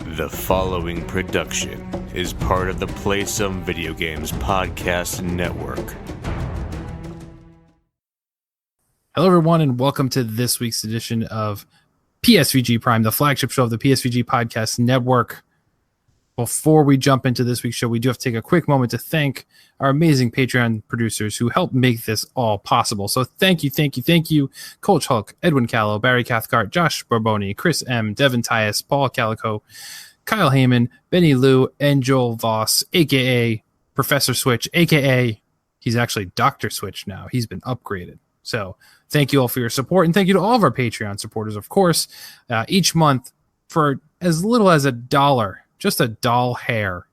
The following production is part of the Play Some Video Games podcast network. Hello, everyone, and welcome to this week's edition of PSVG Prime, the flagship show of the PSVG podcast network. Before we jump into this week's show, we do have to take a quick moment to thank our amazing Patreon producers who helped make this all possible. So thank you, Coach Hulk, Edwin Callow, Barry Cathcart, Josh Barboni, Chris M., Devin Tyus, Paul Calico, Kyle Heyman, Benny Lou, and Joel Voss, a.k.a. Professor Switch, a.k.a. he's actually Dr. Switch now. He's been upgraded. So thank you all for your support, and thank you to all of our Patreon supporters, of course. Each month, for as little as $1, just a doll hair,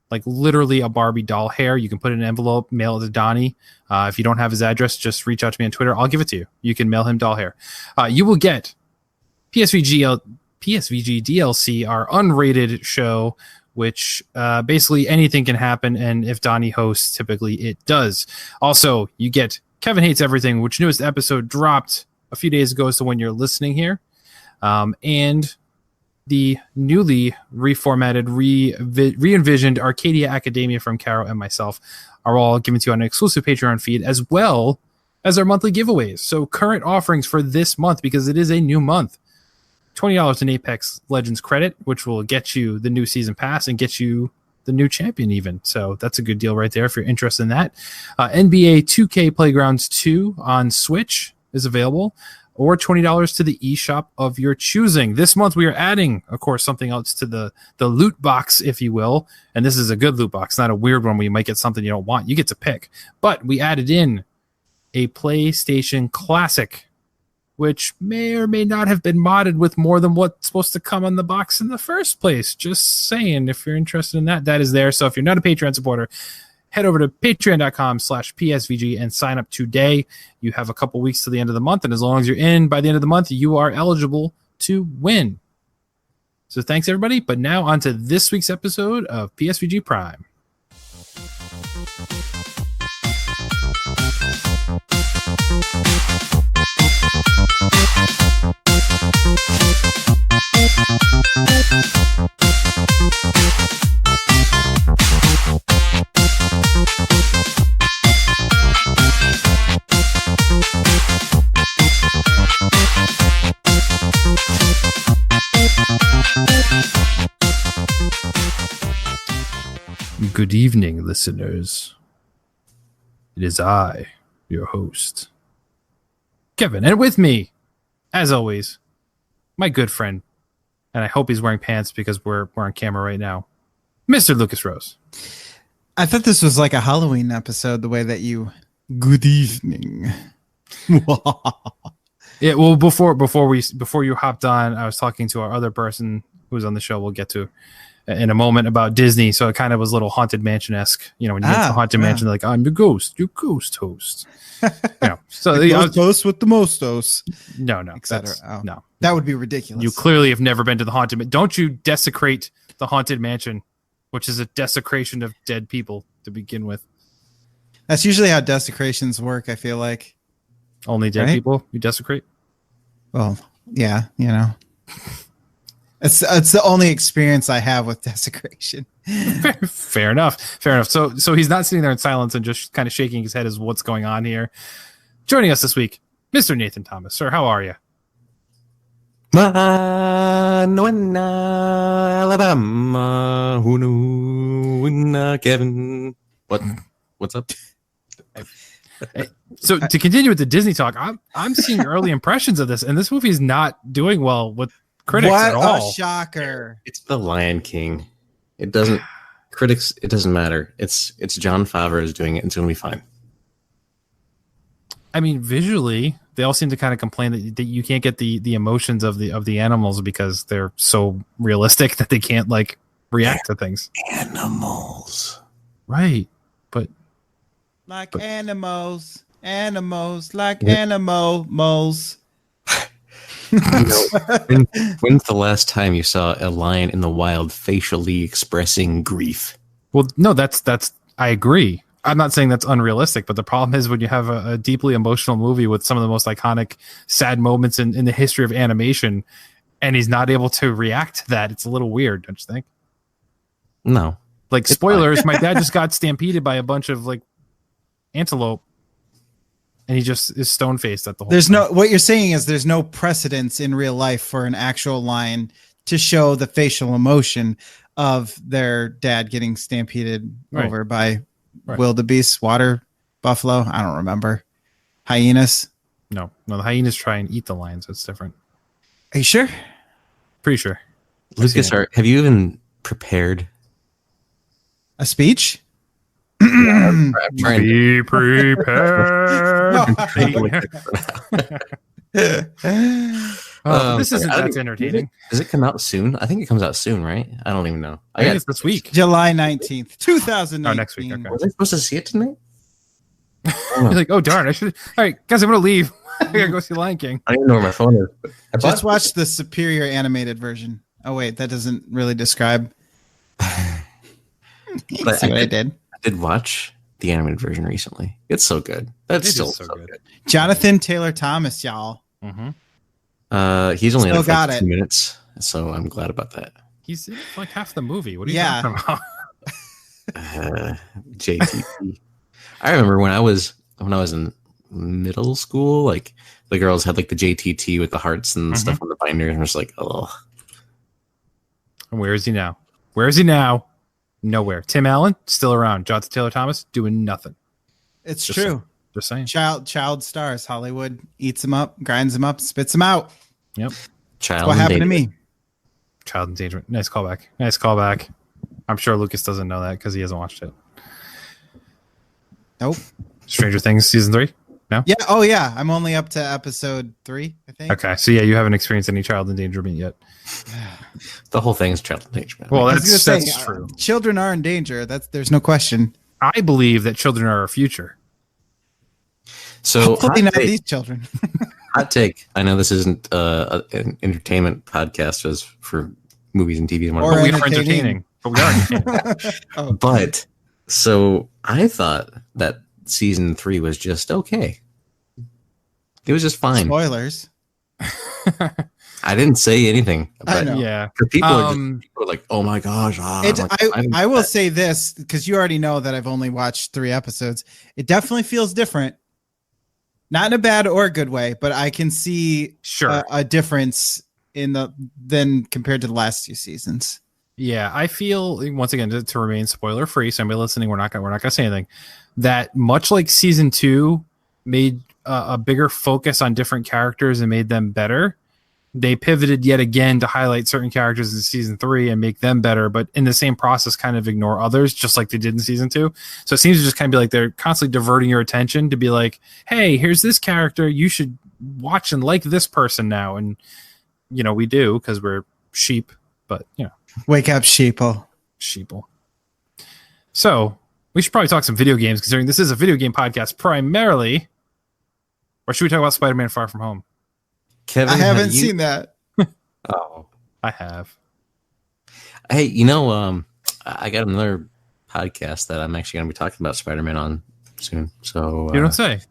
like literally a Barbie doll hair. You can put it in an envelope, mail it to Donnie. If you don't have his address, just reach out to me on Twitter. I'll give it to you. You can mail him doll hair. You will get PSVG DLC, our unrated show, which basically anything can happen. And if Donnie hosts, typically it does. Also, you get Kevin Hates Everything, which newest episode dropped a few days ago. So when you're listening here, and the newly reformatted, re-envisioned Arcadia Academia from Caro and myself are all given to you on an exclusive Patreon feed, as well as our monthly giveaways. So current offerings for this month, because it is a new month, $20 in Apex Legends credit, which will get you the new season pass and get you the new champion even. So that's a good deal right there if you're interested in that. NBA 2K Playgrounds 2 on Switch is available, or $20 to the eShop of your choosing. This month we are adding, of course, something else to the loot box, if you will. And this is a good loot box, not a weird one where you might get something you don't want. You get to pick. But we added in a PlayStation Classic, which may or may not have been modded with more than what's supposed to come on the box in the first place. Just saying, if you're interested in that, that is there. So if you're not a Patreon supporter, head over to patreon.com/PSVG and sign up today. You have a couple weeks to the end of the month, and as long as you're in by the end of the month, you are eligible to win. So thanks, everybody. But now on to this week's episode of PSVG Prime. Good evening, listeners. It is I, your host, Kevin, and with me, as always, my good friend, and I hope he's wearing pants because we're on camera right now, Mr. Lucas Rose. I thought this was like a Halloween episode, the way that you... Good evening. Yeah, well, before you hopped on, I was talking to our other person who's on the show. We'll get to in a moment about Disney, so it kind of was a little Haunted Mansion-esque. You know, when you get to Haunted Mansion, like, I'm the ghost, you ghost host. You know, so the ghost host with the mostos. No, etc. No, that would be ridiculous. You clearly have never been to the Haunted. Don't you desecrate the Haunted Mansion, which is a desecration of dead people to begin with. That's usually how desecrations work. I feel like only dead people you desecrate. Well, yeah, you know. It's the only experience I have with desecration. Fair enough. So he's not sitting there in silence and just kind of shaking his head as what's going on here. Joining us this week, Mr. Nathan Thomas. Sir, how are you? Alabama. Kevin. What's up? So to continue with the Disney talk, I'm seeing early impressions of this, and this movie is not doing well with critics at all. What a shocker. It's the Lion King. It doesn't matter. It's Jon Favreau is doing it. It's going to be fine. I mean, visually, they all seem to kind of complain that you can't get the emotions of the animals because they're so realistic that they can't like react to things. Animals. Right. But animals like animals. When's the last time you saw a lion in the wild facially expressing grief? Well, no, that's I agree. I'm not saying that's unrealistic, but the problem is when you have a deeply emotional movie with some of the most iconic sad moments in the history of animation, and he's not able to react to that. It's a little weird, don't you think? No. Like, spoilers, my dad just got stampeded by a bunch of like antelope, and he just is stone faced at the whole time. What you're saying is there's no precedence in real life for an actual lion to show the facial emotion of their dad getting stampeded over by wildebeest, water buffalo. I don't remember. Hyenas. No, the hyenas try and eat the lions. So it's different. Are you sure? Pretty sure. Lucas, have you even prepared a speech? I'm trying Be prepared. This isn't that entertaining. Does it come out soon? I think it comes out soon, right? I don't even know. I think it's this week. July 19th, 2019. Oh, next week. Okay. Was I supposed to see it tonight? You're like, oh, darn. I should. All right, guys, I'm going to leave. I got to go see Lion King. I don't even know where my phone is. Just watch the superior animated version. Oh, wait, that doesn't really describe. But see what I did? I did watch the animated version recently. It's so good. That's still so good. Jonathan Taylor Thomas, y'all. Mm-hmm. He's only Still in got like it. 2 minutes, so I'm glad about that. He's in like half the movie. What are you talking about? JTP. I remember when I was in middle school, like the girls had like the JTT with the hearts and stuff on the binder, and I was like, oh. And where is he now? Where is he now? Nowhere. Tim Allen still around. Jonathan Taylor Thomas doing nothing. It's true. Just saying. Child stars. Hollywood eats them up, grinds them up, spits them out. Yep. That's what happened to me. Child endangerment. Nice callback. I'm sure Lucas doesn't know that because he hasn't watched it. Nope. Stranger Things season 3? No? Yeah. Oh, yeah. I'm only up to episode 3, I think. Okay. So, yeah, you haven't experienced any child endangerment yet. The whole thing is child endangerment. Well, that's true. Children are in danger. There's no question. I believe that children are our future. So, hopefully not these children. Hot take. I know this isn't an entertainment podcast as for movies and TV and whatever. Or we are entertaining. But we are entertaining. But so I thought that season 3 was just okay. It was just fine. Spoilers. I didn't say anything. I know. Yeah. People are like, oh my gosh. I will say this because you already know that I've only watched 3 episodes. It definitely feels different. Not in a bad or good way, but I can see a difference than compared to the last 2 seasons. Yeah, I feel once again to remain spoiler free. So anybody listening, we're not gonna say anything. That much like season 2 made a bigger focus on different characters and made them better. They pivoted yet again to highlight certain characters in season 3 and make them better, but in the same process, kind of ignore others, just like they did in season 2. So it seems to just kind of be like they're constantly diverting your attention to be like, hey, here's this character. You should watch and like this person now. And, we do because we're sheep, but, Wake up, sheeple. So we should probably talk some video games considering this is a video game podcast primarily. Or should we talk about Spider-Man Far From Home? Kevin, I haven't seen that. Oh, I have. Hey, I got another podcast that I'm actually going to be talking about Spider-Man on soon. So You don't say.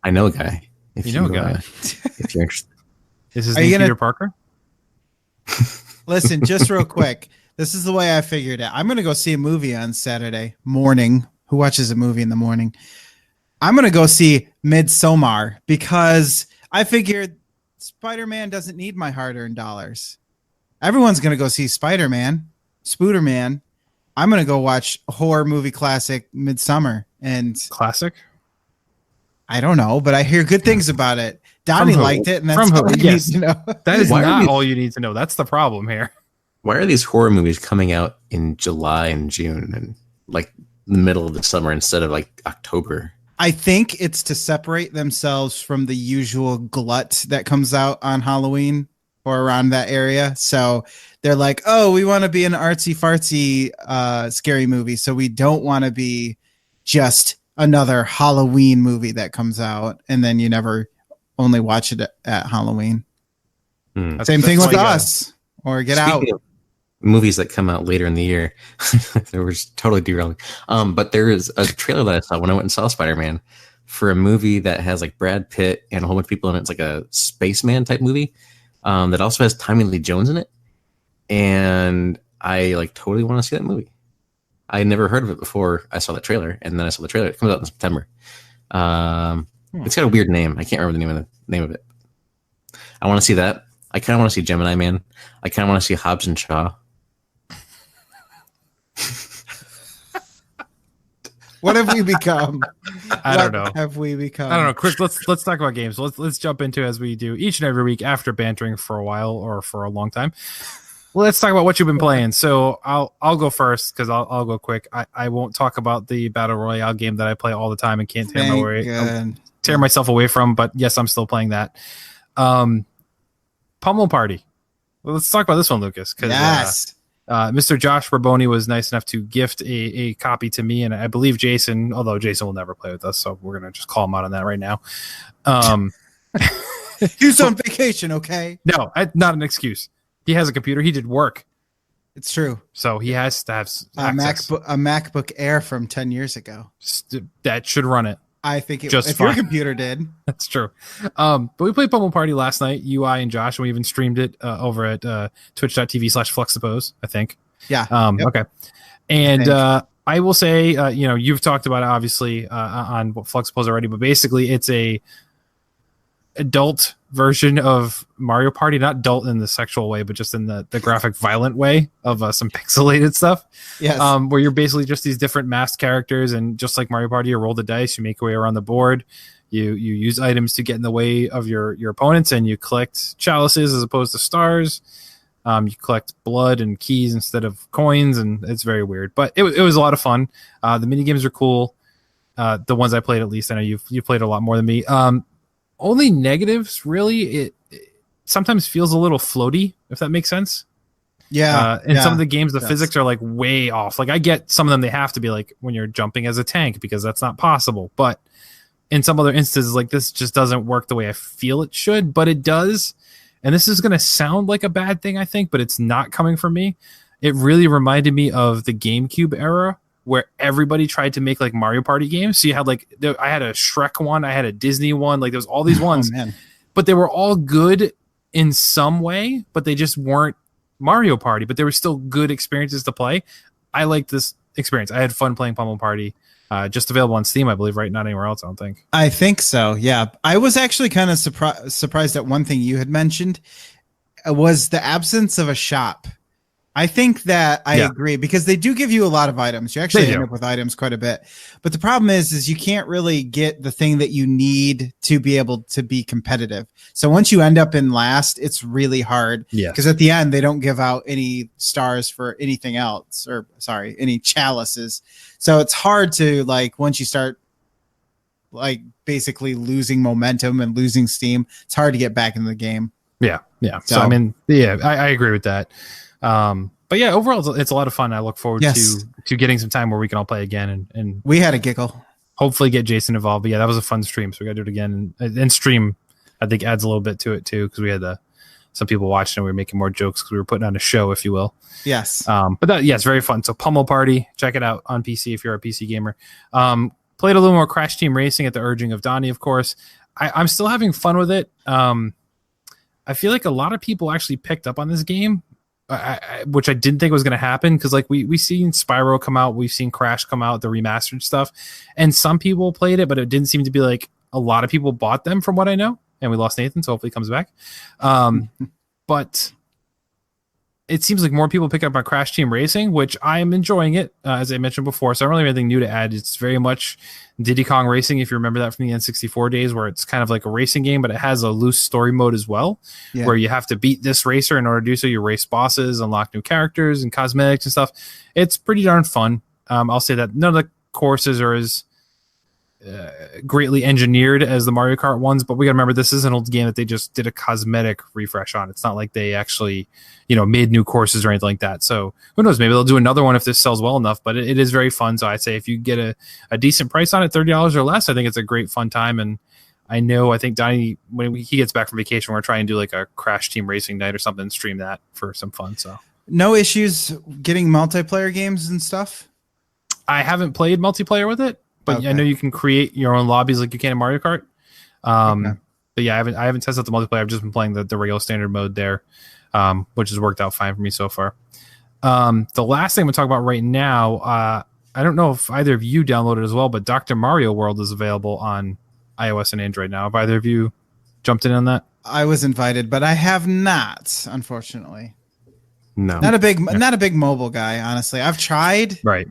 I know a guy. If you know a guy. If you're interested. Is his name Peter Parker? Listen, just real quick. This is the way I figured it. I'm going to go see a movie on Saturday morning. Who watches a movie in the morning? I'm going to go see Midsommar because I figured Spider-Man doesn't need my hard-earned dollars. Everyone's going to go see Spider-Man, Spooderman. I'm going to go watch a horror movie classic Midsummer. And classic? I don't know, but I hear good things about it. Donnie liked it, and that's all you need to know. That is not all you need to know. That's the problem here. Why are these horror movies coming out in July and June and like the middle of the summer instead of like October? I think it's to separate themselves from the usual glut that comes out on Halloween or around that area. So they're like, oh, we want to be an artsy fartsy scary movie. So we don't want to be just another Halloween movie that comes out. And then you never only watch it at Halloween. Same thing with Us or Get Out. Of movies that come out later in the year. They were totally derailing. But there is a trailer that I saw when I went and saw Spider-Man for a movie that has like Brad Pitt and a whole bunch of people in it. It's like a spaceman type movie. that also has Tommy Lee Jones in it, and I like totally want to see that movie. I never heard of it before I saw the trailer, and then I saw the trailer. It comes out in September. It's got a weird name. I can't remember the name of it. I want to see that. I kind of want to see Gemini Man. I kind of want to see Hobbs and Shaw. What have we become? I don't know. What have we become? I don't know. Chris, let's talk about games. Let's jump into, as we do each and every week after bantering for a while or for a long time. Let's talk about what you've been playing. So I'll go first because I'll go quick. I won't talk about the Battle Royale game that I play all the time and can't tear myself away from. But yes, I'm still playing that. Pummel Party. Well, let's talk about this one, Lucas. Yes. Mr. Josh Raboni was nice enough to gift a copy to me, and I believe Jason, although Jason will never play with us, so we're going to just call him out on that right now. He's on vacation, okay? No, not an excuse. He has a computer. He did work. It's true. So he has to have a MacBook Air from 10 years ago. That should run it. I think it just if fine. your computer did. That's true. But we played Pummel Party last night, UI and Josh, and we even streamed it over at twitch.tv/Fluxsuppose, I think. Yeah. Yep. Okay. And I will say, you've talked about it obviously on Fluxsuppose already, but basically it's a adult version of Mario Party, not adult in the sexual way, but just in the graphic violent way of some pixelated stuff. Yes. Where you're basically just these different masked characters, and just like Mario Party, you roll the dice, you make your way around the board, you use items to get in the way of your opponents, and you collect chalices as opposed to stars. You collect blood and keys instead of coins, and it's very weird, but it was a lot of fun. The mini games are cool. The ones I played, at least. I know you've played a lot more than me. Only negatives, really. It sometimes feels a little floaty, if that makes sense. Yeah. And some of the games, the physics are like way off. Like I get some of them, they have to be like when you're jumping as a tank because that's not possible. But in some other instances, like this just doesn't work the way I feel it should, but it does. And this is going to sound like a bad thing, I think, but it's not coming from me. It really reminded me of the GameCube era, where everybody tried to make like Mario Party games. So you had like, I had a Shrek one, I had a Disney one, like there was all these ones, but they were all good in some way, but they just weren't Mario Party, but they were still good experiences to play. I liked this experience. I had fun playing Pummel Party. Just available on Steam, I believe, right? Not anywhere else, I don't think. I think so, yeah. I was actually kind of surprised at one thing you had mentioned was the absence of a shop. I think that I agree, because they do give you a lot of items. You actually end up with items quite a bit. But the problem is you can't really get the thing that you need to be able to be competitive. So once you end up in last, it's really hard. Yeah. Because at the end, they don't give out any stars for anything else, or sorry, any chalices. So it's hard to, like, once you start like basically losing momentum and losing steam, it's hard to get back in the game. Yeah. Yeah. So I mean, I agree with that. But yeah, overall, it's a lot of fun. I look forward to getting some time where we can all play again, and we had a giggle. Hopefully get Jason involved. But yeah, that was a fun stream, so we got to do it again. And stream, I think, adds a little bit to it too, because we had some people watching and we were making more jokes because we were putting on a show, if you will. Yes. But it's very fun. So Pummel Party, check it out on PC if you're a PC gamer. Played a little more Crash Team Racing at the urging of Donnie, of course. I'm still having fun with it. I feel like a lot of people actually picked up on this game, which I didn't think was going to happen, because like we've seen Spyro come out, we've seen Crash come out, the remastered stuff, and some people played it, but it didn't seem to be like a lot of people bought them, from what I know. And we lost Nathan, so hopefully he comes back. But it seems like more people pick up on Crash Team Racing, which I am enjoying it, as I mentioned before. So I don't really have anything new to add. It's very much Diddy Kong Racing, if you remember that from the N64 days, where it's kind of like a racing game, but it has a loose story mode as well, where you have to beat this racer in order to do so. You race bosses, unlock new characters and cosmetics and stuff. It's pretty darn fun. I'll say that none of the courses are as greatly engineered as the Mario Kart ones, but we gotta remember this is an old game that they just did a cosmetic refresh on. It's not like they actually made new courses or anything like that. So who knows, maybe they'll do another one if this sells well enough. But it is very fun. So I'd say if you get a decent price on it, $30 or less, I think it's a great fun time. And I think Donnie, when he gets back from vacation, we're trying to do like a Crash Team Racing night or something, stream that for some fun. So no issues getting multiplayer games and stuff. I haven't played multiplayer with it, but I know you can create your own lobbies like you can in Mario Kart. But yeah, I haven't tested out the multiplayer. I've just been playing the regular standard mode there, which has worked out fine for me so far. The last thing I'm going to talk about right now, I don't know if either of you downloaded as well, but Dr. Mario World is available on iOS and Android now. Have either of you jumped in on that? I was invited, but I have not, unfortunately. No. Not a big mobile guy, honestly. I've tried. Right.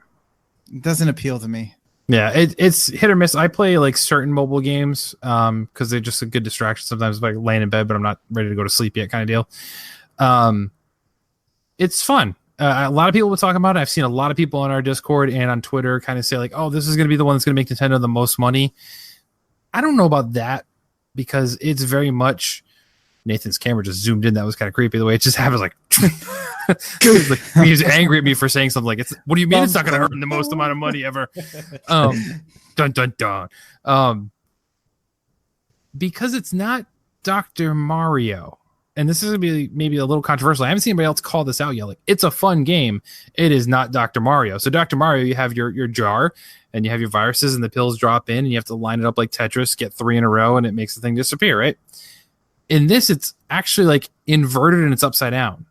It doesn't appeal to me. Yeah, it's hit or miss. I play like certain mobile games because they're just a good distraction. Sometimes like laying in bed, but I'm not ready to go to sleep yet, kind of deal. It's fun. A lot of people will talk about it. I've seen a lot of people on our Discord and on Twitter kind of say like, "Oh, this is going to be the one that's going to make Nintendo the most money." I don't know about that because it's very much. Nathan's camera just zoomed in. That was kind of creepy. The way it just happens, like, he was angry at me for saying something like, "What do you mean it's not going to earn the most amount of money ever?" Dun dun dun. Because it's not Dr. Mario, and this is going to be maybe a little controversial. I haven't seen anybody else call this out yet. Like, it's a fun game. It is not Dr. Mario. So Dr. Mario, you have your jar, and you have your viruses, and the pills drop in, and you have to line it up like Tetris, get 3 in a row, and it makes the thing disappear, right? In this, it's actually like inverted and it's upside down.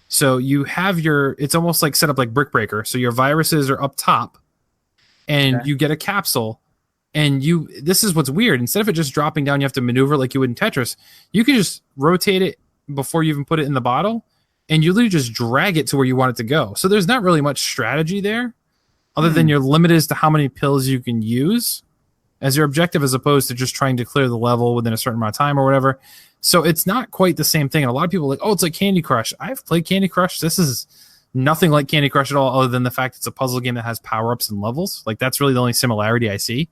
So you have it's almost like set up like Brick Breaker. So your viruses are up top and you get a capsule and this is what's weird. Instead of it just dropping down, you have to maneuver like you would in Tetris. You can just rotate it before you even put it in the bottle and you literally just drag it to where you want it to go. So there's not really much strategy there other than you're limited as to how many pills you can use as your objective, as opposed to just trying to clear the level within a certain amount of time or whatever. So it's not quite the same thing. And a lot of people are like, oh, it's like Candy Crush. I've played Candy Crush. This is nothing like Candy Crush at all, other than the fact it's a puzzle game that has power-ups and levels. Like, that's really the only similarity I see.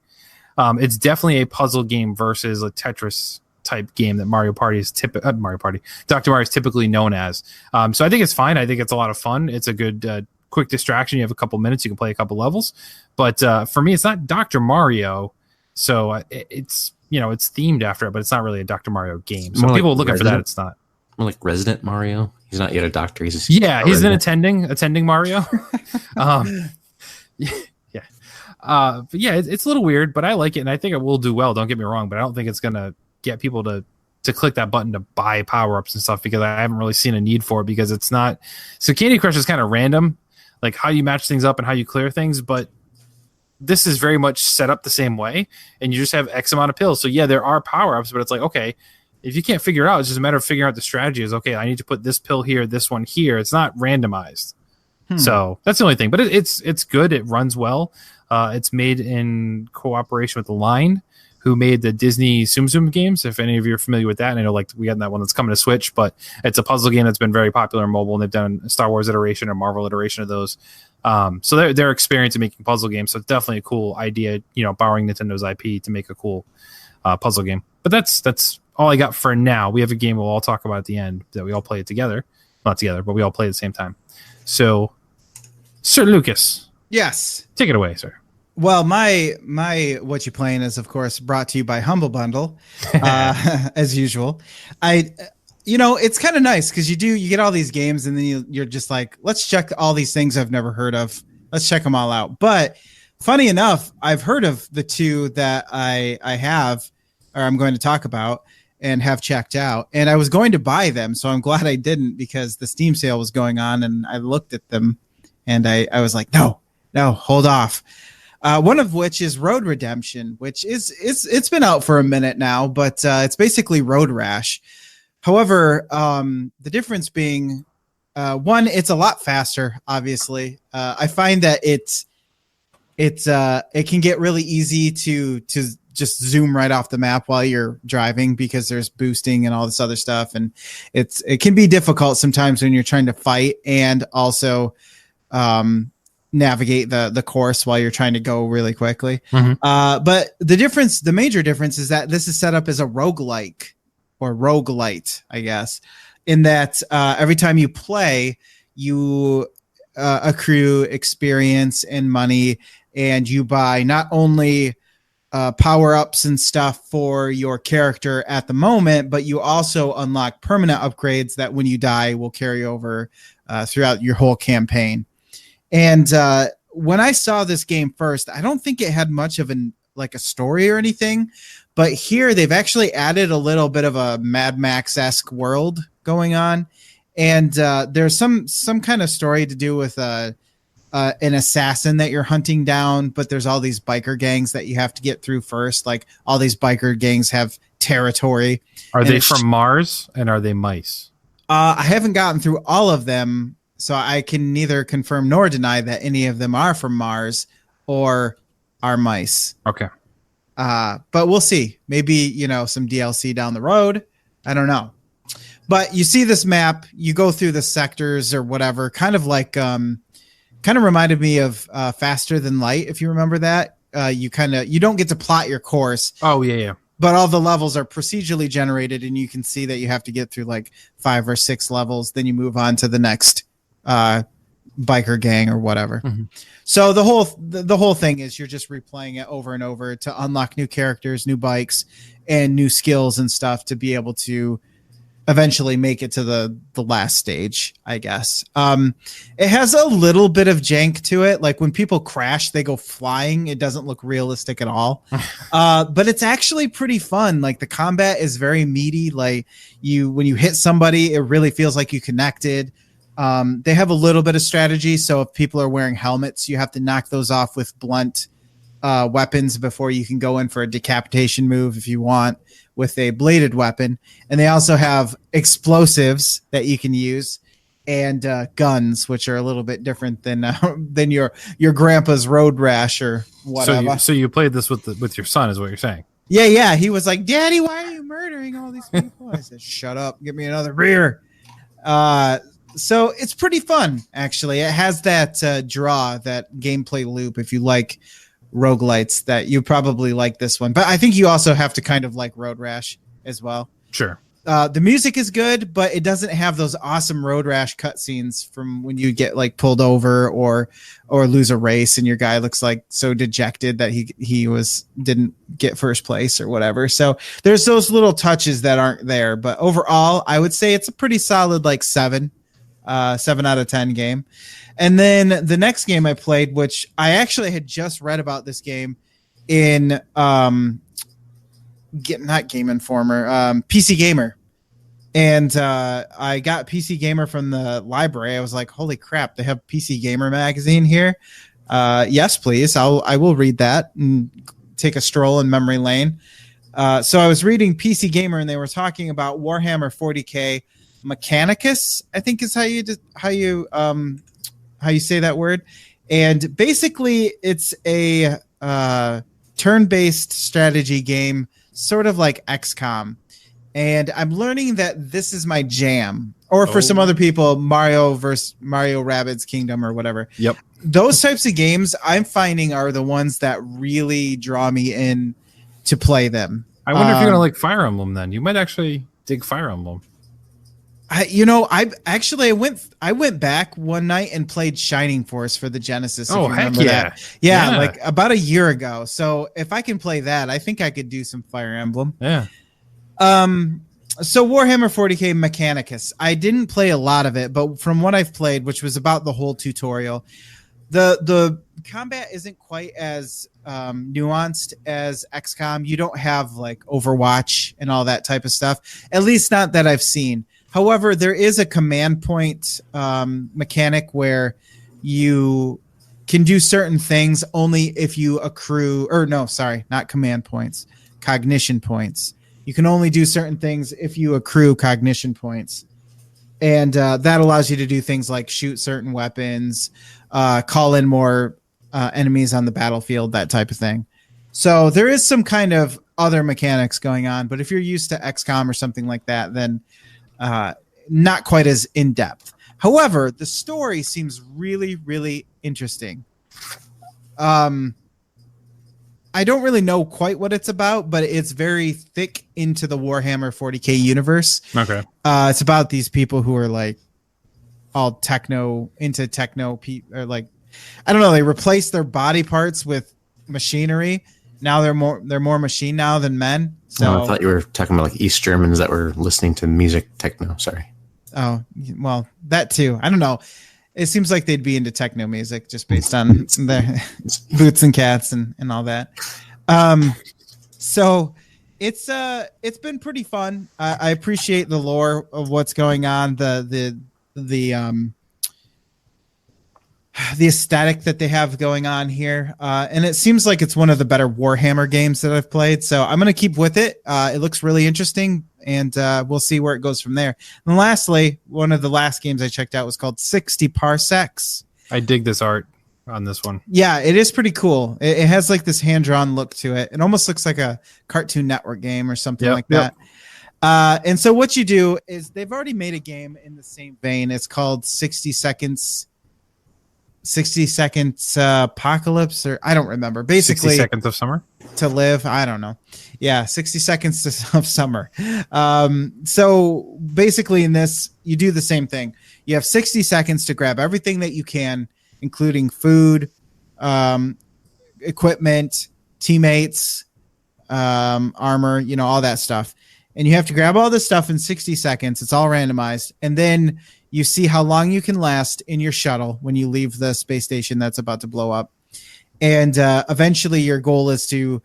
It's definitely a puzzle game versus a Tetris type game that Dr. Mario is typically known as. So I think it's fine. I think it's a lot of fun. It's a good quick distraction. You have a couple minutes. You can play a couple levels. But for me, it's not Dr. Mario. So it's themed after it, but it's not really a Dr. Mario game. So more people like looking for that, it's not. More like Resident Mario. He's not yet a doctor. He's he's an attending Mario. Yeah. But yeah, it's a little weird, but I like it, and I think it will do well. Don't get me wrong, but I don't think it's gonna get people to click that button to buy power-ups and stuff, because I haven't really seen a need for it, because it's not. So Candy Crush is kind of random, like how you match things up and how you clear things, but this is very much set up the same way, and you just have X amount of pills. So yeah, there are power-ups, but it's like, okay, if you can't figure it out, it's just a matter of figuring out the strategy. Is okay, I need to put this pill here, this one here. It's not randomized. So that's the only thing, but it's good. It runs well. It's made in cooperation with The Line, who made the Disney Tsum Tsum games. If any of you are familiar with that, and I know like we got that one that's coming to Switch, but it's a puzzle game that's been very popular on mobile, and they've done a Star Wars iteration or Marvel iteration of those. So they're experienced in making puzzle games. So it's definitely a cool idea, borrowing Nintendo's IP to make a cool puzzle game. But that's all I got for now. We have a game we'll all talk about at the end that we all play it together. Not together, but we all play at the same time. So, Sir Lucas. Yes. Take it away, sir. Well, my What You Playing is, of course, brought to you by Humble Bundle, as usual. It's kind of nice because you get all these games, and then you're just like, let's check all these things I've never heard of. Let's check them all out. But funny enough, I've heard of the two that I have, or I'm going to talk about, and have checked out. And I was going to buy them, so I'm glad I didn't, because the Steam sale was going on, and I looked at them, and I was like, no, hold off. One of which is Road Redemption, which it's been out for a minute now, but it's basically Road Rash. However, the difference being, one, it's a lot faster. Obviously, I find that it can get really easy to just zoom right off the map while you're driving, because there's boosting and all this other stuff, and it can be difficult sometimes when you're trying to fight and also navigate the course while you're trying to go really quickly. But the major difference is that this is set up as a roguelike, or roguelite, I guess, in that every time you play, you accrue experience and money, and you buy not only power-ups and stuff for your character at the moment, but you also unlock permanent upgrades that when you die will carry over throughout your whole campaign. And when I saw this game first, I don't think it had much of a story or anything, But here they've actually added a little bit of a Mad Max-esque world going on. And there's some kind of story to do with an assassin that you're hunting down, but there's all these biker gangs that you have to get through first. Like all these biker gangs have territory. Are they from Mars, and are they mice? I haven't gotten through all of them, so I can neither confirm nor deny that any of them are from Mars or are mice. Okay. But we'll see. Maybe, some DLC down the road. I don't know. But you see this map, you go through the sectors or whatever, kind of like, kind of reminded me of Faster Than Light, if you remember that. You don't get to plot your course. Oh, yeah. But all the levels are procedurally generated, and you can see that you have to get through like 5 or 6 levels. Then you move on to the next biker gang or whatever. Mm-hmm. So the whole thing is you're just replaying it over and over to unlock new characters, new bikes, and new skills and stuff to be able to eventually make it to the last stage, I guess. It has a little bit of jank to it. Like when people crash, they go flying. It doesn't look realistic at all. But it's actually pretty fun. Like the combat is very meaty. Like when you hit somebody, it really feels like you connected. They have a little bit of strategy. So if people are wearing helmets, you have to knock those off with blunt weapons before you can go in for a decapitation move if you want with a bladed weapon. And they also have explosives that you can use and guns, which are a little bit different than your grandpa's road rash or whatever. So you played this with your son is what you're saying? Yeah. He was like, "Daddy, why are you murdering all these people?" I said, "Shut up. Give me another beer." So it's pretty fun, actually. It has that draw, that gameplay loop. If you like roguelites, that you probably like this one. But I think you also have to kind of like Road Rash as well. Sure. The music is good, but it doesn't have those awesome Road Rash cutscenes from when you get like pulled over or lose a race and your guy looks like so dejected that he didn't get first place or whatever. So there's those little touches that aren't there. But overall, I would say it's a pretty solid like 7 out of 10 game. And then the next game I played, which I actually had just read about this game in not Game Informer, PC Gamer. And I got PC Gamer from the library. I was like, holy crap, they have PC Gamer magazine here. Yes, please. I will read that and take a stroll in memory lane. So I was reading PC Gamer, and they were talking about Warhammer 40K Mechanicus, I think is how you say that word. And basically it's a turn-based strategy game, sort of like XCOM. And I'm learning that this is my jam. Or for some other people, Mario versus Mario Rabbids Kingdom or whatever. Yep. Those types of games I'm finding are the ones that really draw me in to play them. I wonder if you're gonna like Fire Emblem then. You might actually dig Fire Emblem. I went back one night and played Shining Force for the Genesis. Oh, heck yeah. Yeah, like about a year ago. So if I can play that, I think I could do some Fire Emblem. Yeah. So Warhammer 40K Mechanicus. I didn't play a lot of it, but from what I've played, which was about the whole tutorial, the combat isn't quite as nuanced as XCOM. You don't have like Overwatch and all that type of stuff, at least not that I've seen. However, there is a command point mechanic where you can do certain things only if you accrue, or no, sorry, not command points, cognition points. You can only do certain things if you accrue cognition points. And that allows you to do things like shoot certain weapons, call in more enemies on the battlefield, that type of thing. So there is some kind of other mechanics going on, but if you're used to XCOM or something like that, then not quite as in-depth. However, the story seems really, really interesting. I don't really know quite what it's about, but it's very thick into the Warhammer 40K universe. Okay. It's about these people who are like all techno, or like, I don't know, they replace their body parts with machinery. Now they're more machine now than men. So I thought you were talking about like East Germans that were listening to music techno. Sorry. Oh, well, that too. I don't know. It seems like they'd be into techno music just based on their Boots and Cats and all that. So It's been pretty fun. I appreciate the lore of what's going on, the aesthetic that they have going on here, and it seems like it's one of the better Warhammer games that I've played. So I'm going to keep with it. It looks really interesting, and we'll see where it goes from there. And lastly, one of the last games I checked out was called 60 Parsecs. I dig this art on this one. Yeah, it is pretty cool. It has like this hand-drawn look to it. It almost looks like a Cartoon Network game or something like that. And so what you do is they've already made a game in the same vein. It's called 60 Seconds Apocalypse, or I don't remember. Basically 60 Seconds of Summer to Live. I don't know. Yeah, 60 Seconds of Summer. So basically in this, you do the same thing. You have 60 seconds to grab everything that you can, including food, equipment, teammates, armor, all that stuff. And you have to grab all this stuff in 60 seconds. It's all randomized. And then you see how long you can last in your shuttle when you leave the space station that's about to blow up. And eventually your goal is to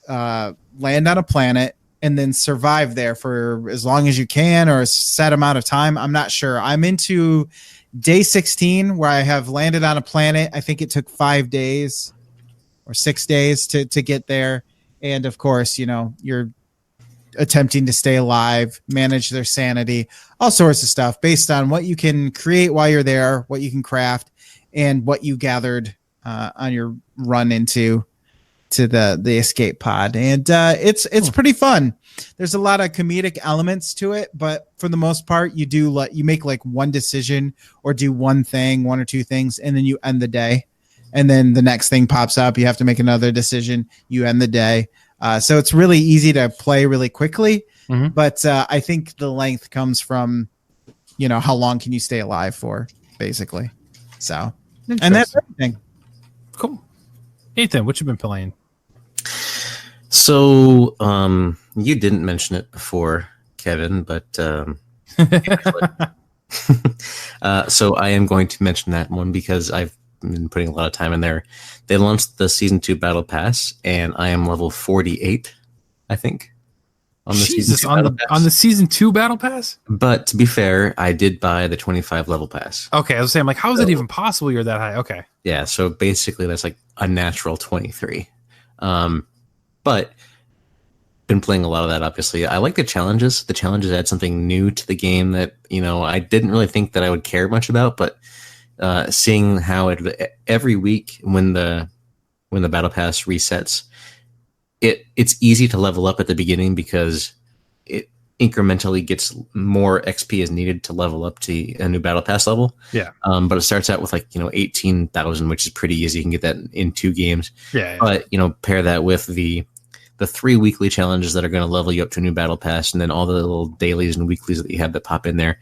land on a planet and then survive there for as long as you can, or a set amount of time. I'm not sure. I'm into day 16 where I have landed on a planet. I think it took 5 days or 6 days to get there. And of course, you're attempting to stay alive, manage their sanity, all sorts of stuff based on what you can create while you're there, what you can craft, and what you gathered on your run to the escape pod. And it's pretty fun. There's a lot of comedic elements to it, but for the most part, you make like one decision or do one thing, one or two things, and then you end the day. And then the next thing pops up. You have to make another decision. You end the day. So it's really easy to play really quickly, but I think the length comes from, how long can you stay alive for, basically. So, and that's everything. Cool. Ethan, what you been playing? So, you didn't mention it before, Kevin, but so I am going to mention that one because I've been putting a lot of time in there. They launched the Season 2 Battle Pass, and I am level 48, I think, on the Season 2 Battle Pass. On the Season 2 Battle Pass? But to be fair, I did buy the 25 level pass. Okay, I was saying, how is it even possible you're that high? Okay. Yeah, so basically that's like a natural 23. But been playing a lot of that, obviously. I like the challenges. The challenges add something new to the game that, I didn't really think that I would care much about, but seeing how every week when the battle pass resets, it's easy to level up at the beginning because it incrementally gets more XP as needed to level up to a new battle pass level. Yeah. But it starts out with 18,000, which is pretty easy. You can get that in 2 games. Yeah. But pair that with the 3 weekly challenges that are going to level you up to a new battle pass, and then all the little dailies and weeklies that you have that pop in there.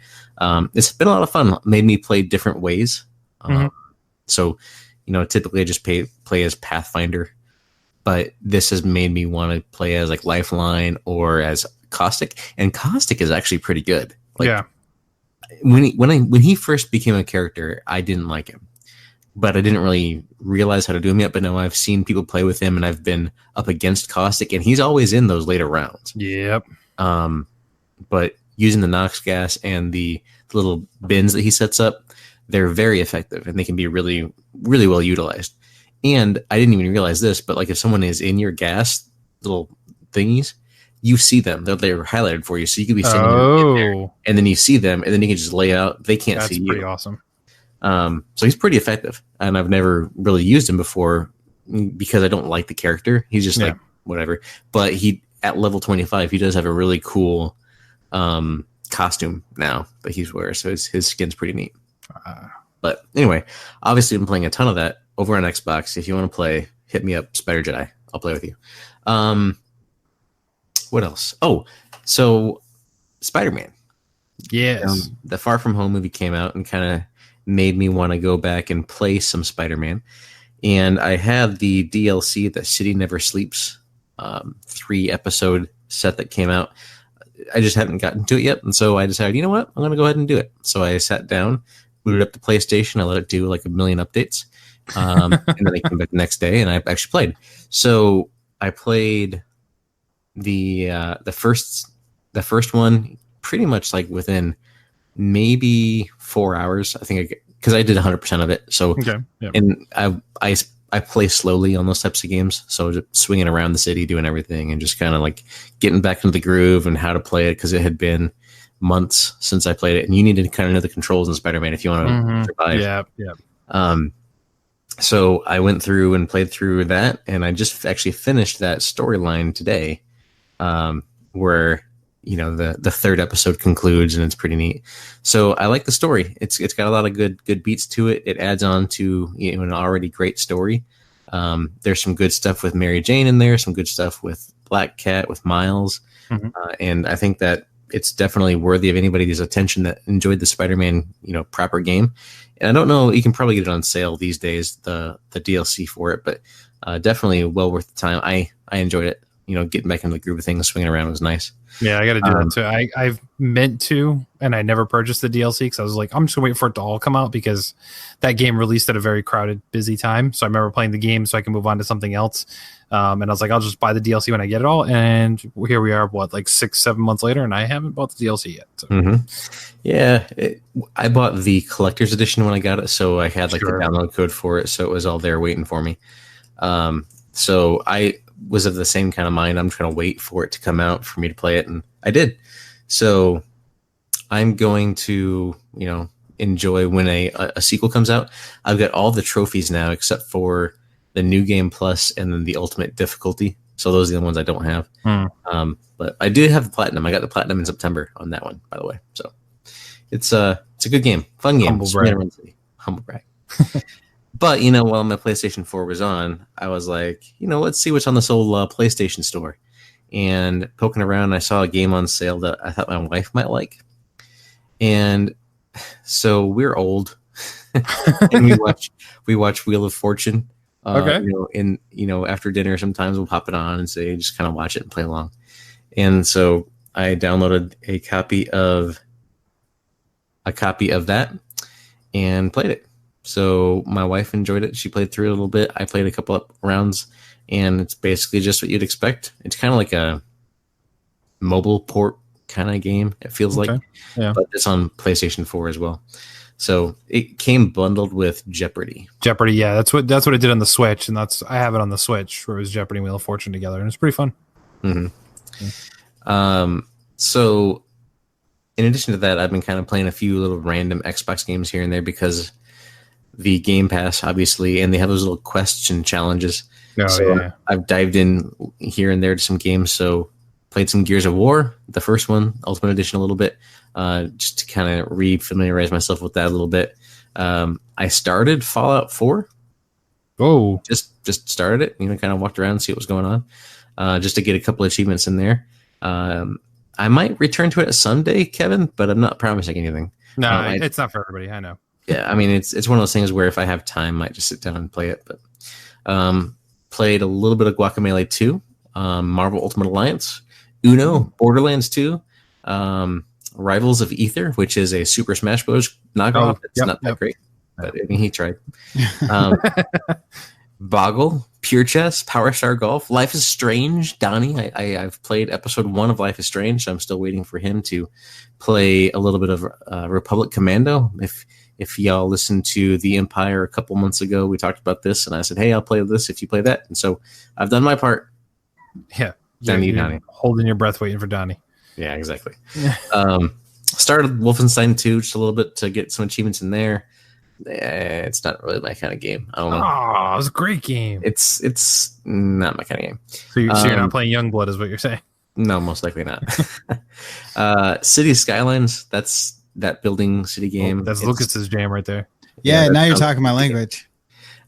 It's been a lot of fun. Made me play different ways. So, typically I just play as Pathfinder, but this has made me want to play as Lifeline or as Caustic, and Caustic is actually pretty good. Yeah. When he first became a character, I didn't like him, but I didn't really realize how to do him yet. But now I've seen people play with him, and I've been up against Caustic, and he's always in those later rounds. Yep. But using the Nox gas and the little bins that he sets up, they're very effective, and they can be really, really well utilized. And I didn't even realize this, but if someone is in your gas little thingies, you see them. They're highlighted for you, so you could be sitting there, and then you see them, and then you can just lay out. They can't see you. That's pretty awesome. So he's pretty effective, and I've never really used him before because I don't like the character. He's just whatever. But at level 25, he does have a really cool costume now that he's wearing, so his skin's pretty neat. But anyway, obviously I'm playing a ton of that over on Xbox. If you want to play, hit me up, Spider Jedi. I'll play with you. What else? Oh, so Spider-Man. Yes. The Far From Home movie came out and kind of made me want to go back and play some Spider-Man. And I have the DLC, the City Never Sleeps 3-episode set that came out. I just haven't gotten to it yet. And so I decided, you know what? I'm going to go ahead and do it. So I sat down, booted up the PlayStation. I let it do a million updates. And then I came back the next day and I actually played. So I played the first one pretty much like within maybe 4 hours. I think because I did 100% of it. So Okay. Yeah. and I play slowly on those types of games. So just swinging around the city, doing everything, and just kind of like getting back into the groove and how to play it because it had been months since I played it, and you need to kind of know the controls in Spider-Man if you want to survive. Yeah. Yeah. So I went through and played through that, and I just actually finished that storyline today, where the third episode concludes, and it's pretty neat. So I like the story. It's got a lot of good beats to it. It adds on to an already great story. There's some good stuff with Mary Jane in there, some good stuff with Black Cat, with Miles, and I think that it's definitely worthy of anybody's attention that enjoyed the Spider-Man proper game. And I don't know, you can probably get it on sale these days, the DLC for it, but definitely well worth the time. I enjoyed it. Getting back into the groove of things, swinging around was nice. Yeah, I got to do that too. I've meant to, and I never purchased the DLC because I was like, I'm just gonna wait for it to all come out because that game released at a very crowded, busy time. So I remember playing the game so I can move on to something else. And I was like, I'll just buy the DLC when I get it all. And here we are, like 6-7 months later, and I haven't bought the DLC yet. So. Yeah, I bought the collector's edition when I got it, so I had like the download code for it, so it was all there waiting for me. So I was of the same kind of mind. I'm trying to wait for it to come out for me to play it, and I did. So I'm going to, enjoy when a sequel comes out. I've got all the trophies now except for the New Game Plus and then the Ultimate Difficulty. So those are the ones I don't have. But I did have the Platinum. I got the Platinum in September on that one, by the way. So it's a good game, fun game. Humble brag. But, while my PlayStation 4 was on, I was like, let's see what's on this old PlayStation store. And poking around, I saw a game on sale that I thought my wife might like. And so we're old. And we watch Wheel of Fortune. Okay. After dinner, sometimes we'll pop it on and say, just kind of watch it and play along. And so I downloaded a copy of that and played it. So my wife enjoyed it. She played through it a little bit. I played a couple of rounds, and it's basically just what you'd expect. It's kind of like a mobile port kind of game, it feels like. Yeah. But it's on PlayStation 4 as well. So it came bundled with Jeopardy. Jeopardy, yeah, that's what it did on the Switch, and I have it on the Switch where it was Jeopardy and Wheel of Fortune together, and it's pretty fun. So in addition to that, I've been kind of playing a few little random Xbox games here and there because the Game Pass, obviously, and they have those little question challenges. I've dived in here and there to some games. So played some Gears of War, the first one, Ultimate Edition, a little bit, just to kind of re-familiarize myself with that a little bit. I started Fallout 4. Oh, just started it. Kind of walked around and see what was going on, just to get a couple of achievements in there. I might return to it someday, Kevin, but I'm not promising anything. No, it's not for everybody. I know. Yeah, I mean, it's one of those things where if I have time, I might just sit down and play it. But played a little bit of Guacamelee 2, Marvel Ultimate Alliance, Uno, Borderlands 2, Rivals of Ether, which is a Super Smash Bros. Knockoff. It's not that great, but I mean, he tried. Boggle, Pure Chess, Power Star Golf, Life is Strange. Donnie, I've played episode 1 of Life is Strange, so I'm still waiting for him to play a little bit of Republic Commando. If y'all listened to The Empire a couple months ago, we talked about this, and I said, hey, I'll play this if you play that. And so I've done my part. Yeah. Donnie. Holding your breath waiting for Donnie. Yeah, exactly. Started Wolfenstein 2 just a little bit to get some achievements in there. It's not really my kind of game. I don't know. Oh, it was a great game. It's not my kind of game. So you're not playing Youngblood is what you're saying? No, most likely not. City Skylines, that's that building city game. That's Lucas's jam right there. Yeah, now you're talking my language.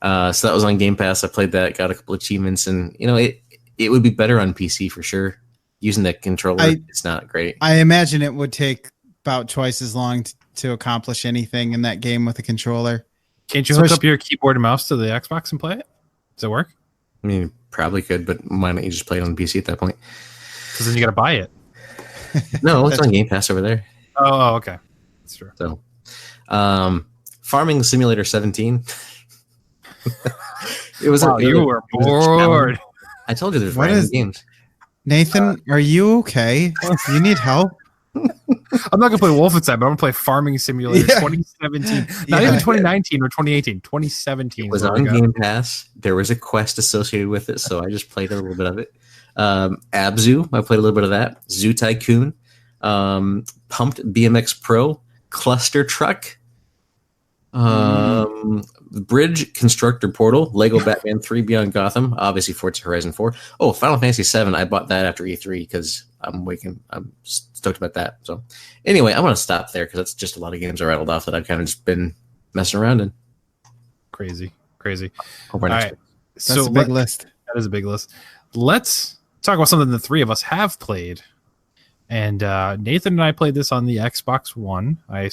So that was on Game Pass. I played that, got a couple achievements, and it would be better on PC for sure. Using that controller, it's not great. I imagine it would take about twice as long to accomplish anything in that game with a controller. Can't you hook up your keyboard and mouse to the Xbox and play it? Does it work? I mean, probably could, but why don't you just play it on PC at that point? Because then you got to buy it. No, it's on Game Pass over there. Oh, okay. That's true. So, Farming Simulator 17. It was you were bored. I told you there's random games. Nathan, are you okay? You need help? I'm not gonna play Wolfenstein, but I'm gonna play Farming Simulator Yeah. 2017, not even 2019 or 2018, 2017. It was on Game Pass. There was a quest associated with it, so I just played a little bit of it. Abzu, I played a little bit of that. Zoo Tycoon, Pumped BMX Pro, Cluster Truck, Bridge Constructor Portal, Lego Batman 3 Beyond Gotham, obviously Forza Horizon 4. Oh, Final Fantasy 7. I bought that after E3 because I'm stoked about that. So anyway, I'm going to stop there because that's just a lot of games I rattled off that I've kind of just been messing around in. Crazy. All right. That's a big list. That is a big list. Let's talk about something the three of us have played. And Nathan and I played this on the Xbox One. I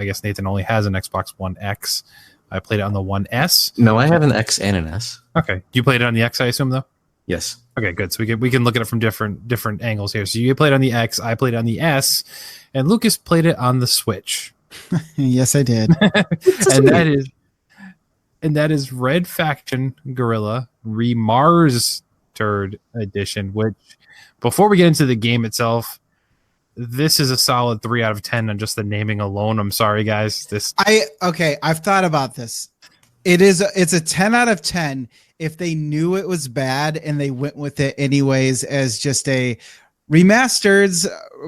guess Nathan only has an Xbox One X. I played it on the One S. No, I have an X and an S. Okay. You played it on the X, I assume, though? Yes. Okay, good. So we can look at it from different angles here. So you played it on the X, I played it on the S, and Lucas played it on the Switch. Yes, I did. and that is Red Faction Guerilla Re-MARS-tered edition, which before we get into the game itself, this is a solid 3 out of 10 on just the naming alone. I'm sorry, guys. I've thought about this. It's a 10 out of 10 if they knew it was bad and they went with it anyways as just a remastered.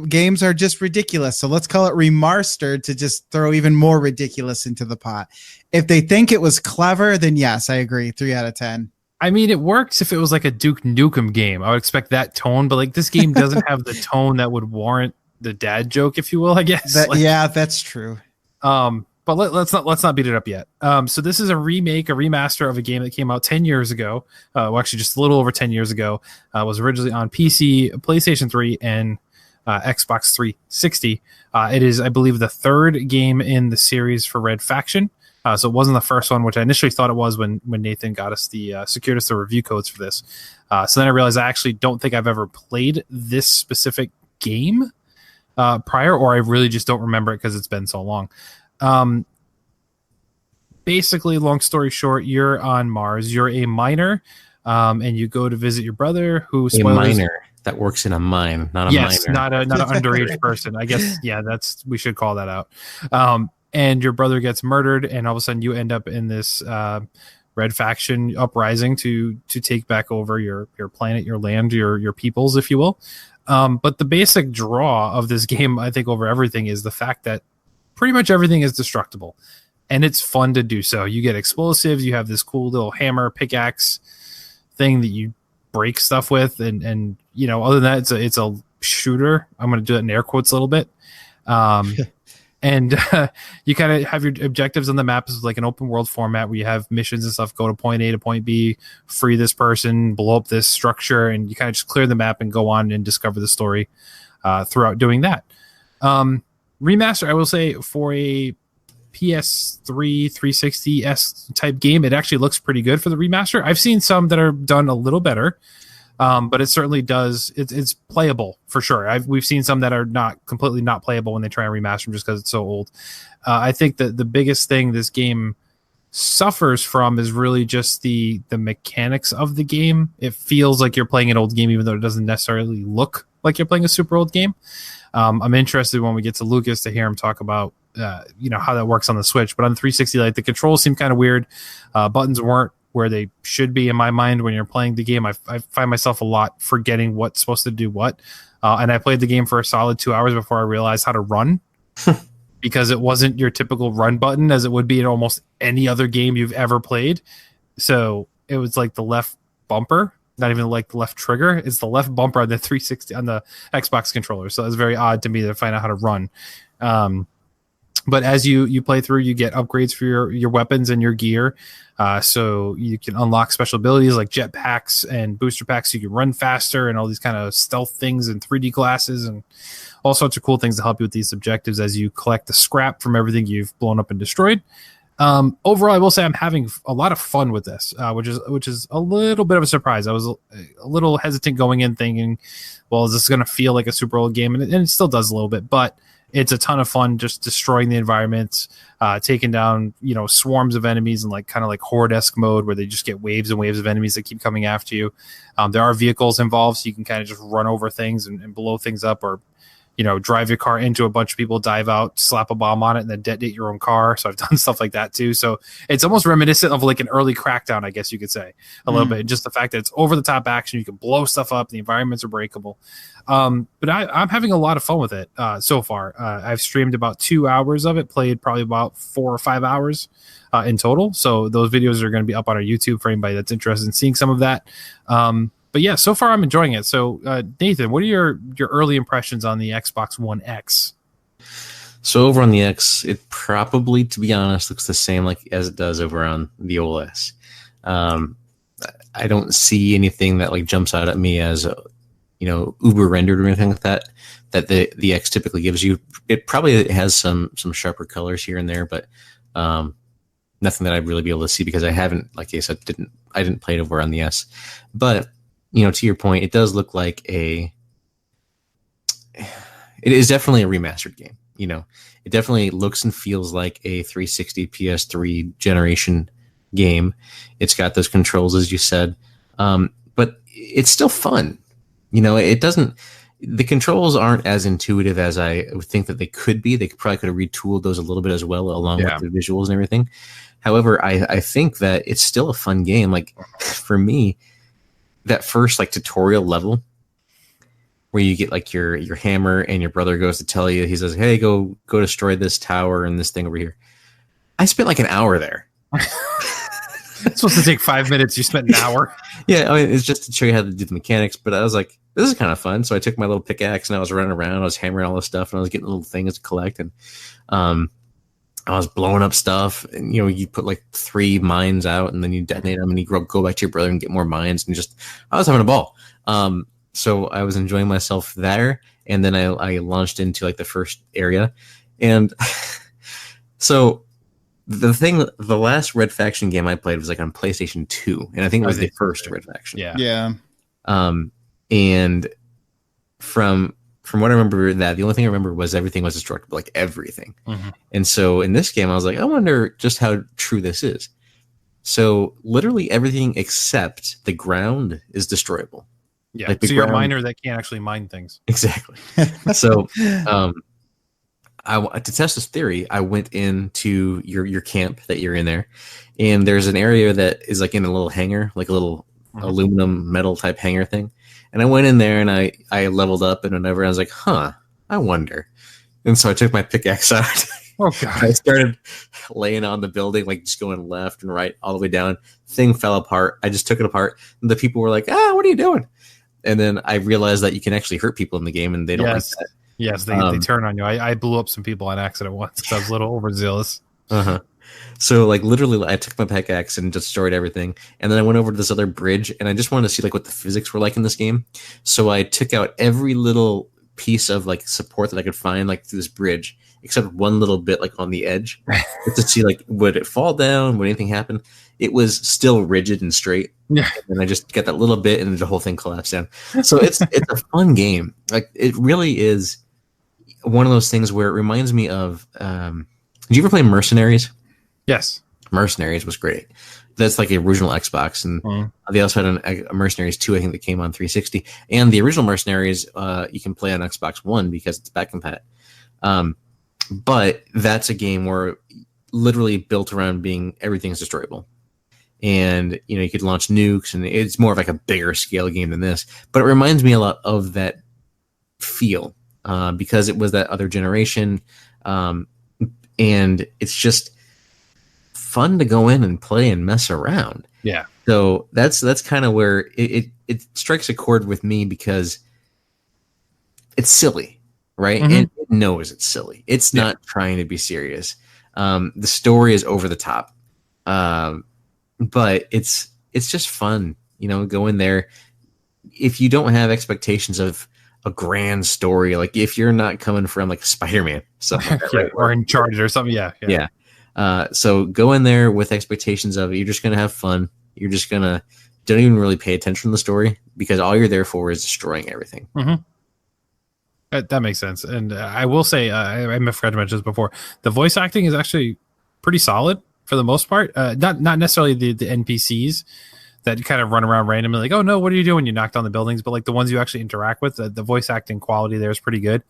Games are just ridiculous. So let's call it remastered to just throw even more ridiculous into the pot. If they think it was clever, then yes, I agree. 3 out of 10. I mean, it works if it was like a Duke Nukem game. I would expect that tone, but like this game doesn't have the tone that would warrant the dad joke, if you will, I guess. Yeah, that's true. But let's not beat it up yet. So this is a remaster of a game that came out 10 years ago. Well, actually just a little over 10 years ago. Was originally on PC, PlayStation 3, and Xbox 360. It is, I believe, the third game in the series for Red Faction. So it wasn't the first one, which I initially thought it was when Nathan got us secured us the review codes for this. So then I realized I actually don't think I've ever played this specific game prior, or I really just don't remember it because it's been so long. Basically, long story short, you're on Mars. You're a miner, and you go to visit your brother, who a miner that works in a mine, not a miner. not an underage person. I guess we should call that out. And your brother gets murdered, and all of a sudden you end up in this Red Faction uprising to take back over your planet, your land, your peoples, if you will. But the basic draw of this game, I think, over everything is the fact that pretty much everything is destructible, and it's fun to do so. You get explosives, you have this cool little hammer, pickaxe thing that you break stuff with, and you know, other than that, it's a shooter. I'm going to do it in air quotes a little bit. And you kind of have your objectives on the map is like an open world format where you have missions and stuff. Go to point A to point B, free this person, blow up this structure, and you kind of just clear the map and go on and discover the story throughout doing that. Remaster, I will say, for a PS3 360S type game, it actually looks pretty good for the remaster. I've seen some that are done a little better. But it certainly does. It's playable for sure. We've seen some that are not completely not playable when they try and remaster them just because it's so old. I think that the biggest thing this game suffers from is really just the mechanics of the game. It feels like you're playing an old game, even though it doesn't necessarily look like you're playing a super old game. I'm interested when we get to Lucas to hear him talk about how that works on the Switch. But on the 360, like the controls seem kind of weird. Buttons weren't where they should be in my mind when you're playing the game. I find myself a lot forgetting what's supposed to do what. And I played the game for a solid 2 hours before I realized how to run because it wasn't your typical run button as it would be in almost any other game you've ever played. So it was like the left bumper, not even like the left trigger. It's the left bumper on the 360 on the Xbox controller. So it's very odd to me to find out how to run. But as you play through, you get upgrades for your weapons and your gear. So you can unlock special abilities like jetpacks and booster packs. So you can run faster and all these kind of stealth things and 3D glasses and all sorts of cool things to help you with these objectives as you collect the scrap from everything you've blown up and destroyed. Overall, I will say I'm having a lot of fun with this, which is a little bit of a surprise. I was a little hesitant going in thinking, well, is this going to feel like a super old game? And it still does a little bit, but it's a ton of fun just destroying the environments, taking down, swarms of enemies in like kind of like horde-esque mode where they just get waves and waves of enemies that keep coming after you. There are vehicles involved, so you can kind of just run over things and blow things up, or drive your car into a bunch of people, dive out, slap a bomb on it, and then detonate your own car. So I've done stuff like that too. So it's almost reminiscent of like an early Crackdown, I guess you could say, a little bit. Just the fact that it's over the top action, you can blow stuff up, the environments are breakable. But I'm having a lot of fun with it so far. I've streamed about 2 hours of it, played probably about 4 or 5 hours in total. So those videos are going to be up on our YouTube for anybody that's interested in seeing some of that. But yeah, so far I'm enjoying it. So Nathan, what are your early impressions on the Xbox One X? So over on the X, it probably, to be honest, looks the same like as it does over on the OS. I don't see anything that like jumps out at me as uber rendered or anything like that the X typically gives you. It probably has some sharper colors here and there, but nothing that I'd really be able to see because I haven't, like I said, I didn't play it over on the S. But to your point, it does look like it is definitely a remastered game. It definitely looks and feels like a 360 PS3 generation game. It's got those controls, as you said, but it's still fun. The controls aren't as intuitive as I would think that they could be. They probably could have retooled those a little bit as well, along with the visuals and everything. However, I think that it's still a fun game. Like for me, that first like tutorial level where you get like your hammer and your brother goes to tell you, he says, "Hey, go destroy this tower and this thing over here." I spent like an hour there. It's supposed to take 5 minutes. You spent an hour. Yeah, I mean, it's just to show you how to do the mechanics. But I was like, this is kind of fun. So I took my little pickaxe and I was running around. I was hammering all this stuff and I was getting little things to collect. And I was blowing up stuff. And, you put like 3 mines out and then you detonate them and you go back to your brother and get more mines. And I was having a ball. So I was enjoying myself there. And then I launched into like the first area. And so the last Red Faction game I played was like on PlayStation 2, and I think it was the first Red Faction. Yeah. And from what I remember, the only thing I remember was everything was destructible, like everything. Mm-hmm. And so in this game, I was like, I wonder just how true this is. So literally everything except the ground is destroyable. Yeah. Like so you're a miner that can't actually mine things. Exactly. So, to test this theory, I went into your camp that you're in there, and there's an area that is like in a little hangar, like a little aluminum metal type hangar thing. And I went in there and I leveled up and whatever. I was like, I wonder. And so I took my pickaxe out. Oh God! I started laying on the building, like just going left and right all the way down. Thing fell apart. I just took it apart, and the people were like, what are you doing? And then I realized that you can actually hurt people in the game, and they don't like that. Yes, they turn on you. I blew up some people on accident once because I was a little overzealous. So like literally I took my pickaxe and destroyed everything. And then I went over to this other bridge and I just wanted to see like what the physics were like in this game. So I took out every little piece of like support that I could find like through this bridge, except one little bit like on the edge just to see like would it fall down, would anything happen? It was still rigid and straight. Yeah. And I just got that little bit and the whole thing collapsed down. So it's a fun game. Like it really is one of those things where it reminds me of did you ever play Mercenaries? Yes. Mercenaries was great. That's like the original Xbox, and they also had a Mercenaries 2, I think, that came on 360. And the original Mercenaries you can play on Xbox One because it's back compat. But that's a game where literally built around being everything's destroyable. And you could launch nukes, and it's more of like a bigger scale game than this. But it reminds me a lot of that feel. Because it was that other generation, and it's just fun to go in and play and mess around. Yeah. So that's kind of where it strikes a chord with me because it's silly, right? And it knows it's silly. It's not trying to be serious. The story is over the top, but it's just fun. Go in there. If you don't have expectations of a grand story, like if you're not coming from like Spider-Man, something like that, right? Or Uncharted or something, yeah. So go in there with expectations of you're just gonna have fun. You're just gonna don't even really pay attention to the story because all you're there for is destroying everything. That makes sense. And I will say, I forgot to mention this before, the voice acting is actually pretty solid for the most part. Not necessarily the NPCs that kind of run around randomly like, oh no, what are you doing? You knocked down the buildings, but like the ones you actually interact with, the voice acting quality there is pretty good.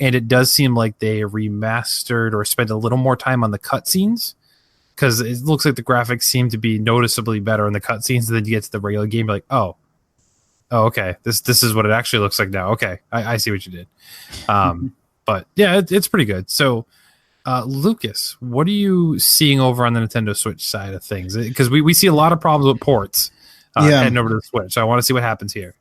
And it does seem like they remastered or spent a little more time on the cutscenes, because it looks like the graphics seem to be noticeably better in the cutscenes. And then you get to the regular game, you're like, oh, okay, this is what it actually looks like now. Okay, I see what you did. But yeah, it's pretty good. So, Lucas, what are you seeing over on the Nintendo Switch side of things? Because we see a lot of problems with ports heading over to the Switch. So I want to see what happens here.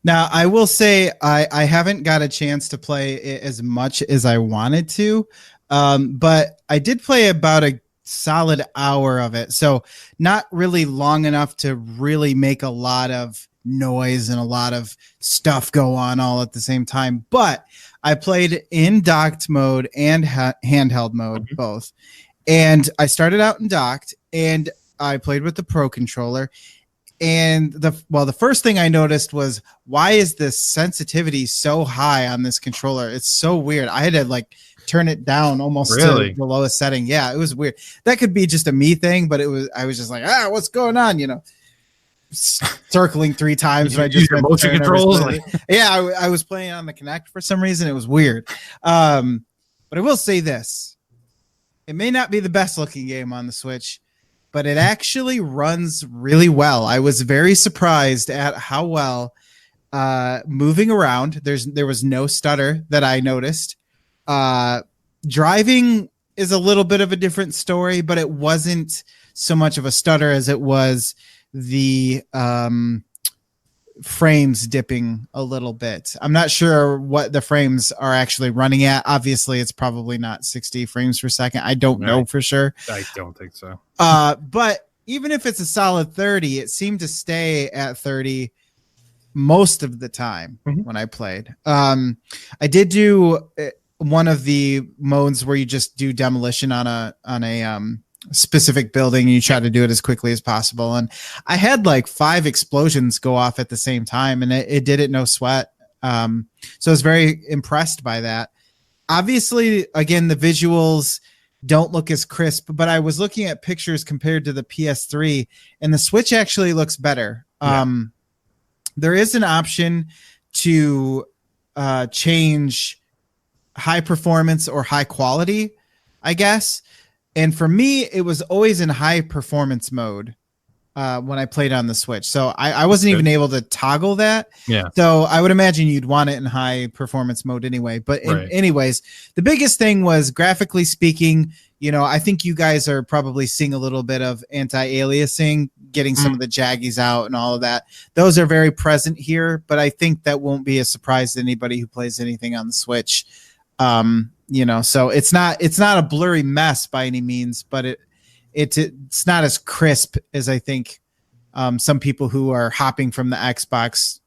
Now, I will say I haven't got a chance to play it as much as I wanted to, but I did play about a solid hour of it. So not really long enough to really make a lot of noise and a lot of stuff go on all at the same time. But I played in docked mode and handheld mode, both. And I started out in docked, and I played with the Pro controller. And the first thing I noticed was, why is this sensitivity so high on this controller? It's so weird. I had to like turn it down almost to the lowest setting. Yeah, it was weird. That could be just a me thing, but I was just like, what's going on? You know, circling 3 times. When I just use motion controls. Yeah, I was playing on the Kinect for some reason. It was weird. But I will say this: it may not be the best looking game on the Switch, but it actually runs really well. I was very surprised at how well moving around. There was no stutter that I noticed. Driving is a little bit of a different story, but it wasn't so much of a stutter as it was the frames dipping a little bit. I'm not sure what the frames are actually running at. Obviously, it's probably not 60 frames per second. I don't know for sure. I don't think so. But even if it's a solid 30, it seemed to stay at 30 most of the time when I played. I did do one of the modes where you just do demolition on a specific building, and you try to do it as quickly as possible. And I had like 5 explosions go off at the same time, and it did it no sweat. So I was very impressed by that. Obviously, again, the visuals don't look as crisp, but I was looking at pictures compared to the PS3, and the Switch actually looks better. Yeah. There is an option to change high performance or high quality, I guess. And for me, it was always in high performance mode when I played on the Switch. So I wasn't even able to toggle that. Yeah. So I would imagine you'd want it in high performance mode anyway. But anyways, the biggest thing was, graphically speaking, you know, I think you guys are probably seeing a little bit of anti-aliasing, getting some of the jaggies out and all of that. Those are very present here, but I think that won't be a surprise to anybody who plays anything on the Switch. You know, so it's not a blurry mess by any means, but it's not as crisp as I think some people who are hopping from the Xbox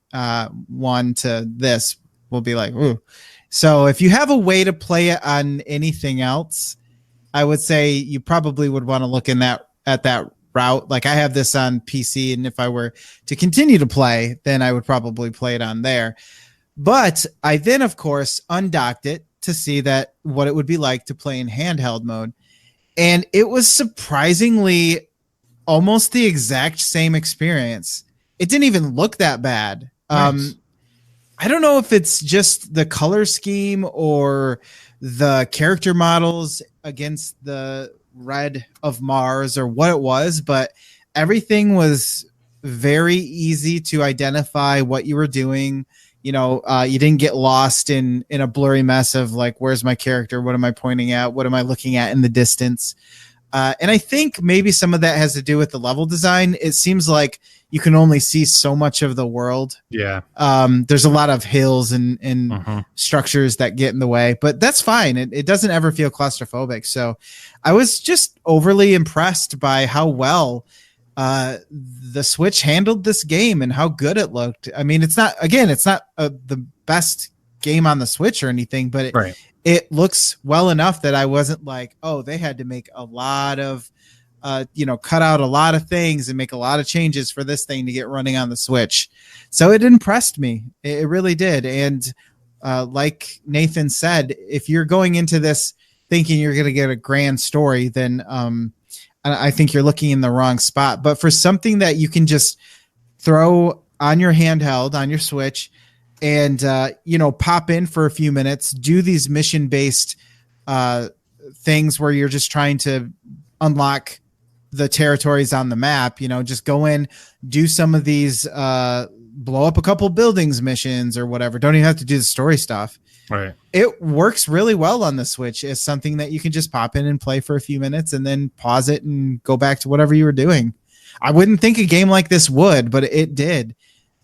One to this will be like, ooh. So if you have a way to play it on anything else, I would say you probably would want to look at that route. Like, I have this on PC, and if I were to continue to play, then I would probably play it on there. But I then, of course, undocked it to see what it would be like to play in handheld mode. And it was surprisingly almost the exact same experience. It didn't even look that bad. Nice. I don't know if it's just the color scheme or the character models against the Red of Mars or what it was, but everything was very easy to identify what you were doing. You know, you didn't get lost in a blurry mess of like, where's my character? What am I pointing at? What am I looking at in the distance? And I think maybe some of that has to do with the level design. It seems like you can only see so much of the world. Yeah. There's a lot of hills and structures that get in the way, but that's fine. It doesn't ever feel claustrophobic. So I was just overly impressed by how well the Switch handled this game and how good it looked. I mean, it's not the best game on the Switch or anything, but it looks well enough that I wasn't like, oh, they had to make a lot of, cut out a lot of things and make a lot of changes for this thing to get running on the Switch. So it impressed me. It really did. And like Nathan said, if you're going into this thinking you're going to get a grand story, then I think you're looking in the wrong spot. But for something that you can just throw on your handheld, on your Switch, and pop in for a few minutes, do these mission-based things where you're just trying to unlock the territories on the map, just go in, do some of these blow up a couple buildings missions or whatever. Don't even have to do the story stuff. Right. It works really well on the Switch. It's something that you can just pop in and play for a few minutes and then pause it and go back to whatever you were doing. I wouldn't think a game like this would, but it did.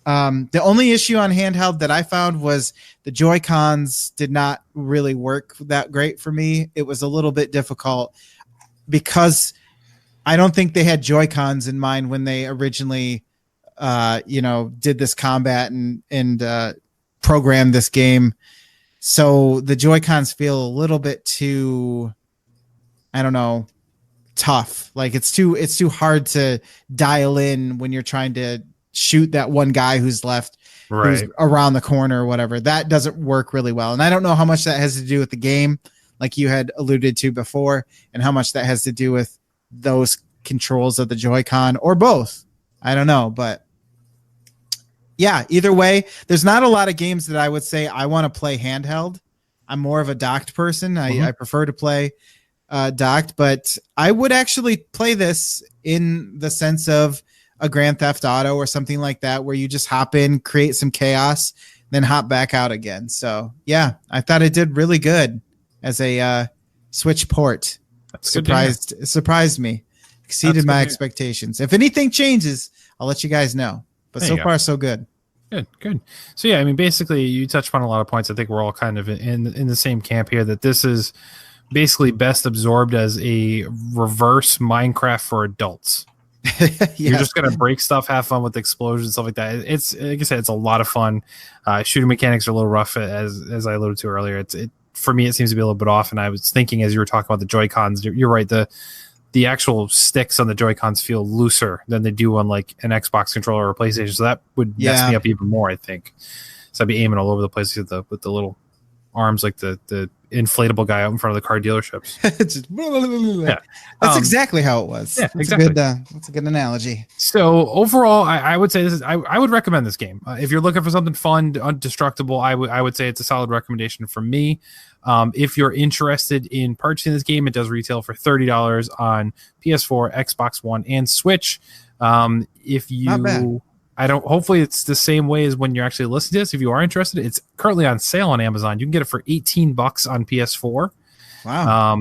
The only issue on handheld that I found was the Joy-Cons did not really work that great for me. It was a little bit difficult because I don't think they had Joy-Cons in mind when they originally, did this combat and programmed this game. So the Joy-Cons feel a little bit too, I don't know, tough. Like it's too hard to dial in when you're trying to shoot that one guy who's left, who's around the corner or whatever. That doesn't work really well. And I don't know how much that has to do with the game, like you had alluded to before, and how much that has to do with those controls of the Joy-Con or both. I don't know, but yeah, either way, there's not a lot of games that I would say I want to play handheld. I'm more of a docked person. I prefer to play docked, but I would actually play this in the sense of a Grand Theft Auto or something like that, where you just hop in, create some chaos, then hop back out again. So yeah, I thought it did really good as a Switch port. That's surprised me, exceeded my expectations. If anything changes, I'll let you guys know. But so far, so good. Good. So yeah, I mean, basically, you touched upon a lot of points. I think we're all kind of in the same camp here, that this is basically best absorbed as a reverse Minecraft for adults. You're just gonna break stuff, have fun with explosions, stuff like that. It's like I said, it's a lot of fun. Shooting mechanics are a little rough, as I alluded to earlier. For me, it seems to be a little bit off. And I was thinking, as you were talking about the Joy-Cons, you're right. The actual sticks on the Joy-Cons feel looser than they do on like an Xbox controller or a PlayStation. So that would mess me up even more, I think. So I'd be aiming all over the place with the little arms, like the inflatable guy out in front of the car dealerships. That's exactly how it was. Yeah, exactly. That's a good analogy. So overall, I would say I would recommend this game. If you're looking for something fun, indestructible, I would say it's a solid recommendation from me. If you're interested in purchasing this game, it does retail for $30 on PS4, Xbox One, and Switch. If you, not bad. Hopefully it's the same way as when you're actually listening to this. If you are interested, it's currently on sale on Amazon. You can get it for $18 on PS4. Wow.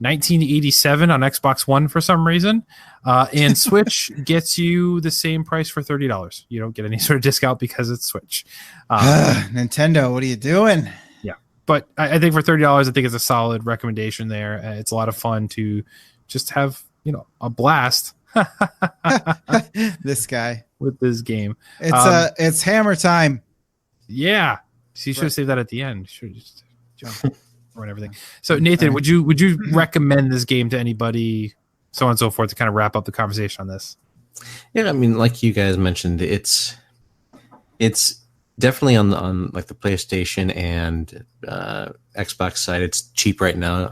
$19.87 on Xbox One for some reason. And Switch gets you the same price for $30. You don't get any sort of discount because it's Switch. Nintendo, what are you doing? Yeah. But I think for $30, I think it's a solid recommendation there. It's a lot of fun to just have, a blast. This guy with this game. It's hammer time. Yeah. So you should have saved that at the end. Should just jump and everything. So Nathan, would you recommend this game to anybody, so on and so forth, to kind of wrap up the conversation on this? Yeah, I mean, like you guys mentioned, it's definitely on like the PlayStation and Xbox side. It's cheap right now.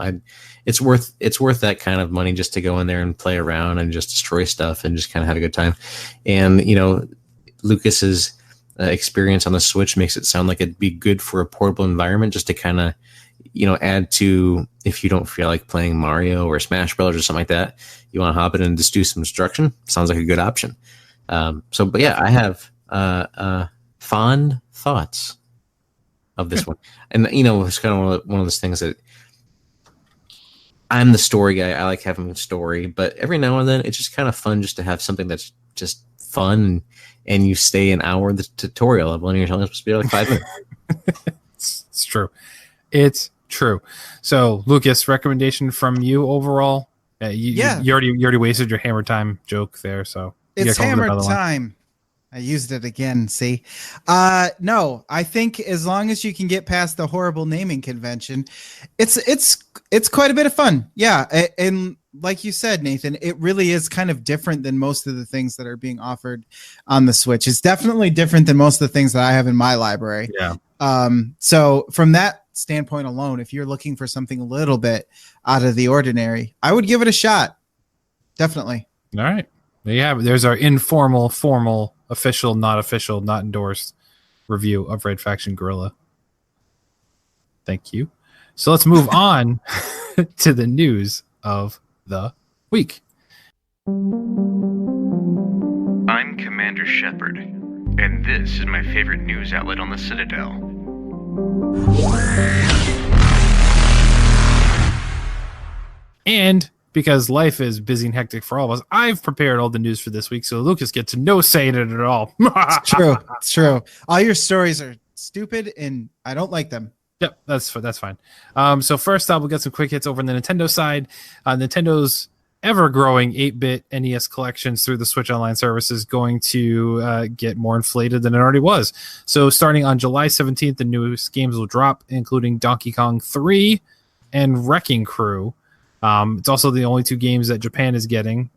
It's worth that kind of money just to go in there and play around and just destroy stuff and just kind of have a good time. And Lucas's experience on the Switch makes it sound like it'd be good for a portable environment, just to kind of add to, if you don't feel like playing Mario or Smash Brothers or something like that, you want to hop in and just do some destruction. Sounds like a good option. But yeah, I have fond thoughts of this one, and it's kind of one of those things that I'm the story guy. I like having a story, but every now and then it's just kind of fun just to have something that's just fun, and you stay an hour in the tutorial level and you're only supposed to be like 5 minutes. It's true. It's true. So Lucas, recommendation from you overall? You already wasted your hammer time joke there, so it's hammer time. I used it again. See, no, I think as long as you can get past the horrible naming convention, it's quite a bit of fun. Yeah, and like you said, Nathan, it really is kind of different than most of the things that are being offered on the Switch. It's definitely different than most of the things that I have in my library. Yeah. So from that standpoint alone, if you're looking for something a little bit out of the ordinary, I would give it a shot. Definitely. All right. There you have it. There's our informal, formal, official, not endorsed review of Red Faction Guerilla. Thank you. So let's move on to the news of the week. I'm Commander Shepard, and this is my favorite news outlet on the Citadel. And because life is busy and hectic for all of us, I've prepared all the news for this week, so Lucas gets no say in it at all. It's true. It's true. All your stories are stupid, and I don't like them. Yep, that's fine. So first up, we'll get some quick hits over on the Nintendo side. Nintendo's ever-growing 8-bit NES collections through the Switch Online service is going to get more inflated than it already was. So starting on July 17th, the newest games will drop, including Donkey Kong 3 and Wrecking Crew. It's also the only 2 games that Japan is getting.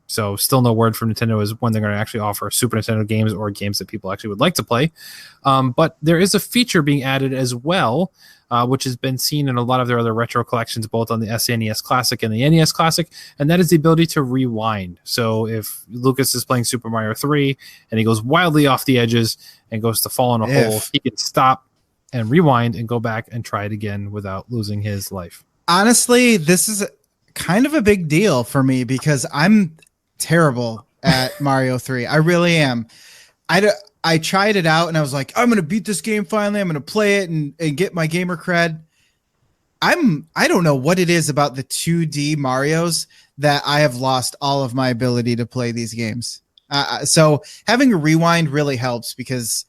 So still no word from Nintendo as when they're going to actually offer Super Nintendo games or games that people actually would like to play. But there is a feature being added as well, which has been seen in a lot of their other retro collections, both on the SNES Classic and the NES Classic, and that is the ability to rewind. So if Lucas is playing Super Mario 3 and he goes wildly off the edges and goes to fall in a hole, he can stop and rewind and go back and try it again without losing his life. Honestly, this is kind of a big deal for me because I'm terrible at Mario 3. I really am. I tried it out and I was like, I'm going to beat this game finally. I'm going to play it and get my gamer cred. I don't know what it is about the 2D Marios that I have lost all of my ability to play these games. So having a rewind really helps because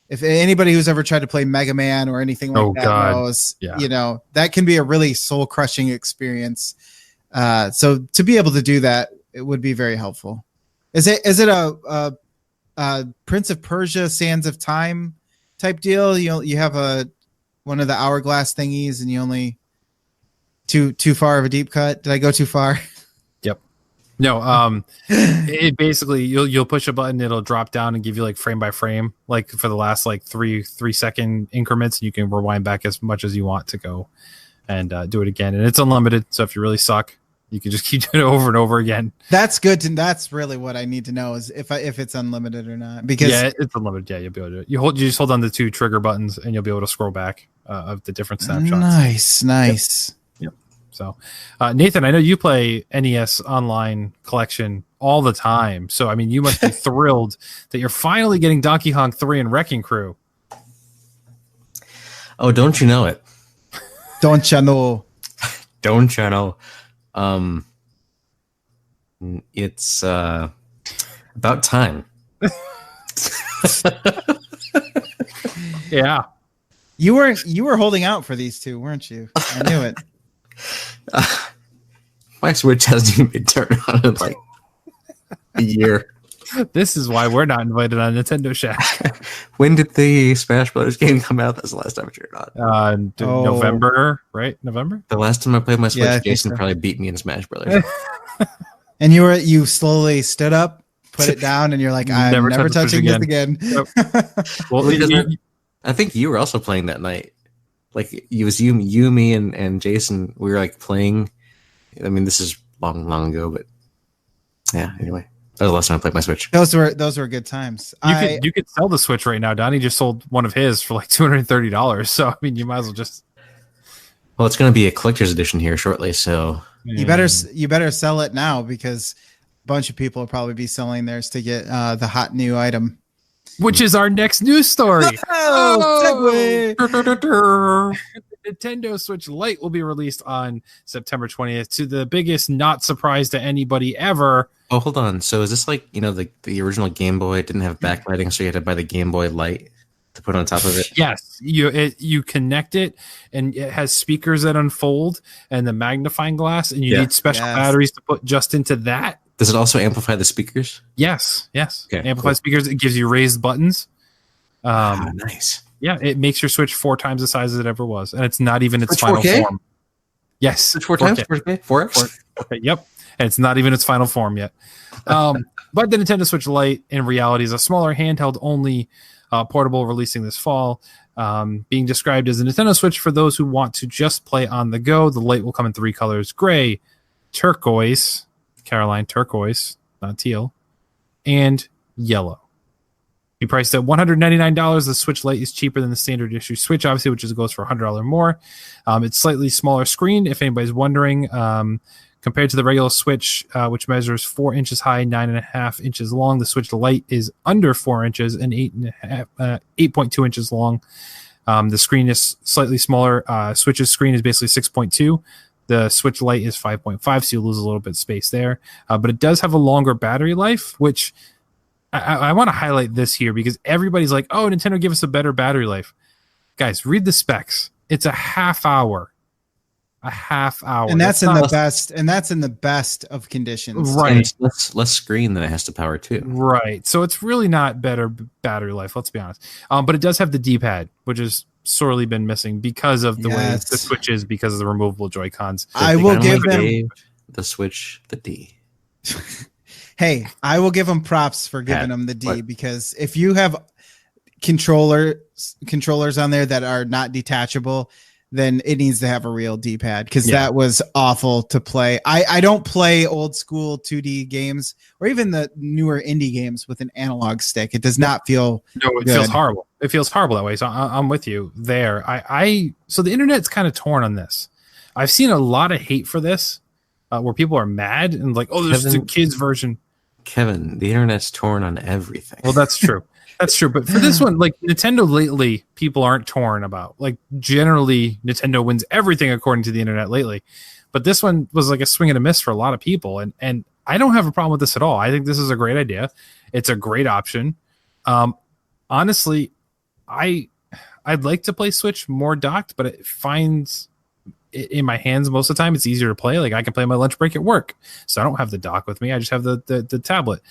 if anybody who's ever tried to play Mega Man or anything like that knows, that can be a really soul-crushing experience. So to be able to do that, it would be very helpful. Is it a Prince of Persia Sands of Time type deal? You have one of the hourglass thingies and you only too far of a deep cut. Did I go too far? Yep. No, it basically you'll push a button, it'll drop down and give you like frame by frame, like for the last like 3 second increments, and you can rewind back as much as you want to go and do it again. And it's unlimited, so if you really suck, you can just keep doing it over and over again. That's good. That's really what I need to know is if it's unlimited or not. Because it's unlimited. Yeah, you'll be able to do it. You just hold on the 2 trigger buttons, and you'll be able to scroll back of the different snapshots. Nice. Yep. So, Nathan, I know you play NES Online collection all the time. So, I mean, you must be thrilled that you're finally getting Donkey Kong 3 and Wrecking Crew. Oh, don't you know it? Don't you know? Don't you know? It's about time. Yeah. You were holding out for these 2, weren't you? I knew it. My Switch hasn't even been turned on in like a year. This is why we're not invited on Nintendo Shack. When did the Smash Brothers game come out? That's the last time I turned it on. November, right? November? The last time I played my Switch, Jason probably beat me in Smash Brothers. And you slowly stood up, put it down, and you're like, I'm never touching this again. Yep. Well, I think you were also playing that night. Like it was you, me, and Jason. We were like playing. I mean, this is long ago, but yeah. Anyway, that was the last time I played my Switch. Those were good times. You could sell the Switch right now. Donnie just sold one of his for like $230. So I mean, you might as well just. Well, it's going to be a collector's edition here shortly, so you better sell it now because a bunch of people will probably be selling theirs to get the hot new item. Which is our next news story. Segue. The Nintendo Switch Lite will be released on September 20th to the biggest not surprise to anybody ever. Oh, hold on. So is this like, the original Game Boy didn't have backlighting, so you had to buy the Game Boy Lite to put on top of it? Yes. You connect it, and it has speakers that unfold and the magnifying glass, and you need special batteries to put just into that. Does it also amplify the speakers? Yes. Okay, amplify speakers. It gives you raised buttons. Nice. Yeah, it makes your Switch 4 times the size as it ever was, and it's not even its final 4K? form. Yes, Switch 4 times 4K? 4X? 4K, yep, and it's not even its final form yet. But the Nintendo Switch Lite, in reality, is a smaller handheld-only portable, releasing this fall. Being described as a Nintendo Switch for those who want to just play on the go. The Lite will come in 3 colors: gray, turquoise, Caroline turquoise, not teal, and yellow. Be priced at $199. The Switch Lite is cheaper than the standard issue Switch, obviously, which goes for $100 more. It's slightly smaller screen, if anybody's wondering. Compared to the regular Switch, which measures 4 inches high, 9.5 inches long, the Switch Lite is under 4 inches and 8.2 inches long. The screen is slightly smaller. Switch's screen is basically 6.2. The Switch Lite is 5.5, so you lose a little bit of space there. But it does have a longer battery life, which I want to highlight this here because everybody's like, oh, Nintendo give us a better battery life. Guys, read the specs. It's a half hour. And that's in the best. And that's in the best of conditions, right? And it's less screen than it has to power too, right? So it's really not better battery life. Let's be honest. But it does have the D-pad, which has sorely been missing because of the way the Switch is, because of the removable Joy-Cons. I will give them the Switch the D. Hey, I will give them props for giving them the D, because if you have controllers on there that are not detachable, then it needs to have a real D-pad, because that was awful to play. I don't play old school 2D games or even the newer indie games with an analog stick. It does not feel good. Feels horrible. It feels horrible that way. So I'm with you there. So the internet's kind of torn on this. I've seen a lot of hate for this, where people are mad and like, oh, there's the kids version. Kevin, the internet's torn on everything. Well, that's true. That's true. But for this one, like Nintendo lately, people aren't torn about. Like generally, Nintendo wins everything according to the internet lately. But this one was like a swing and a miss for a lot of people. And I don't have a problem with this at all. I think this is a great idea. It's a great option. Honestly, I'd like to play Switch more docked, but it finds in my hands most of the time it's easier to play. Like I can play my lunch break at work, so I don't have the dock with me. I just have the tablet.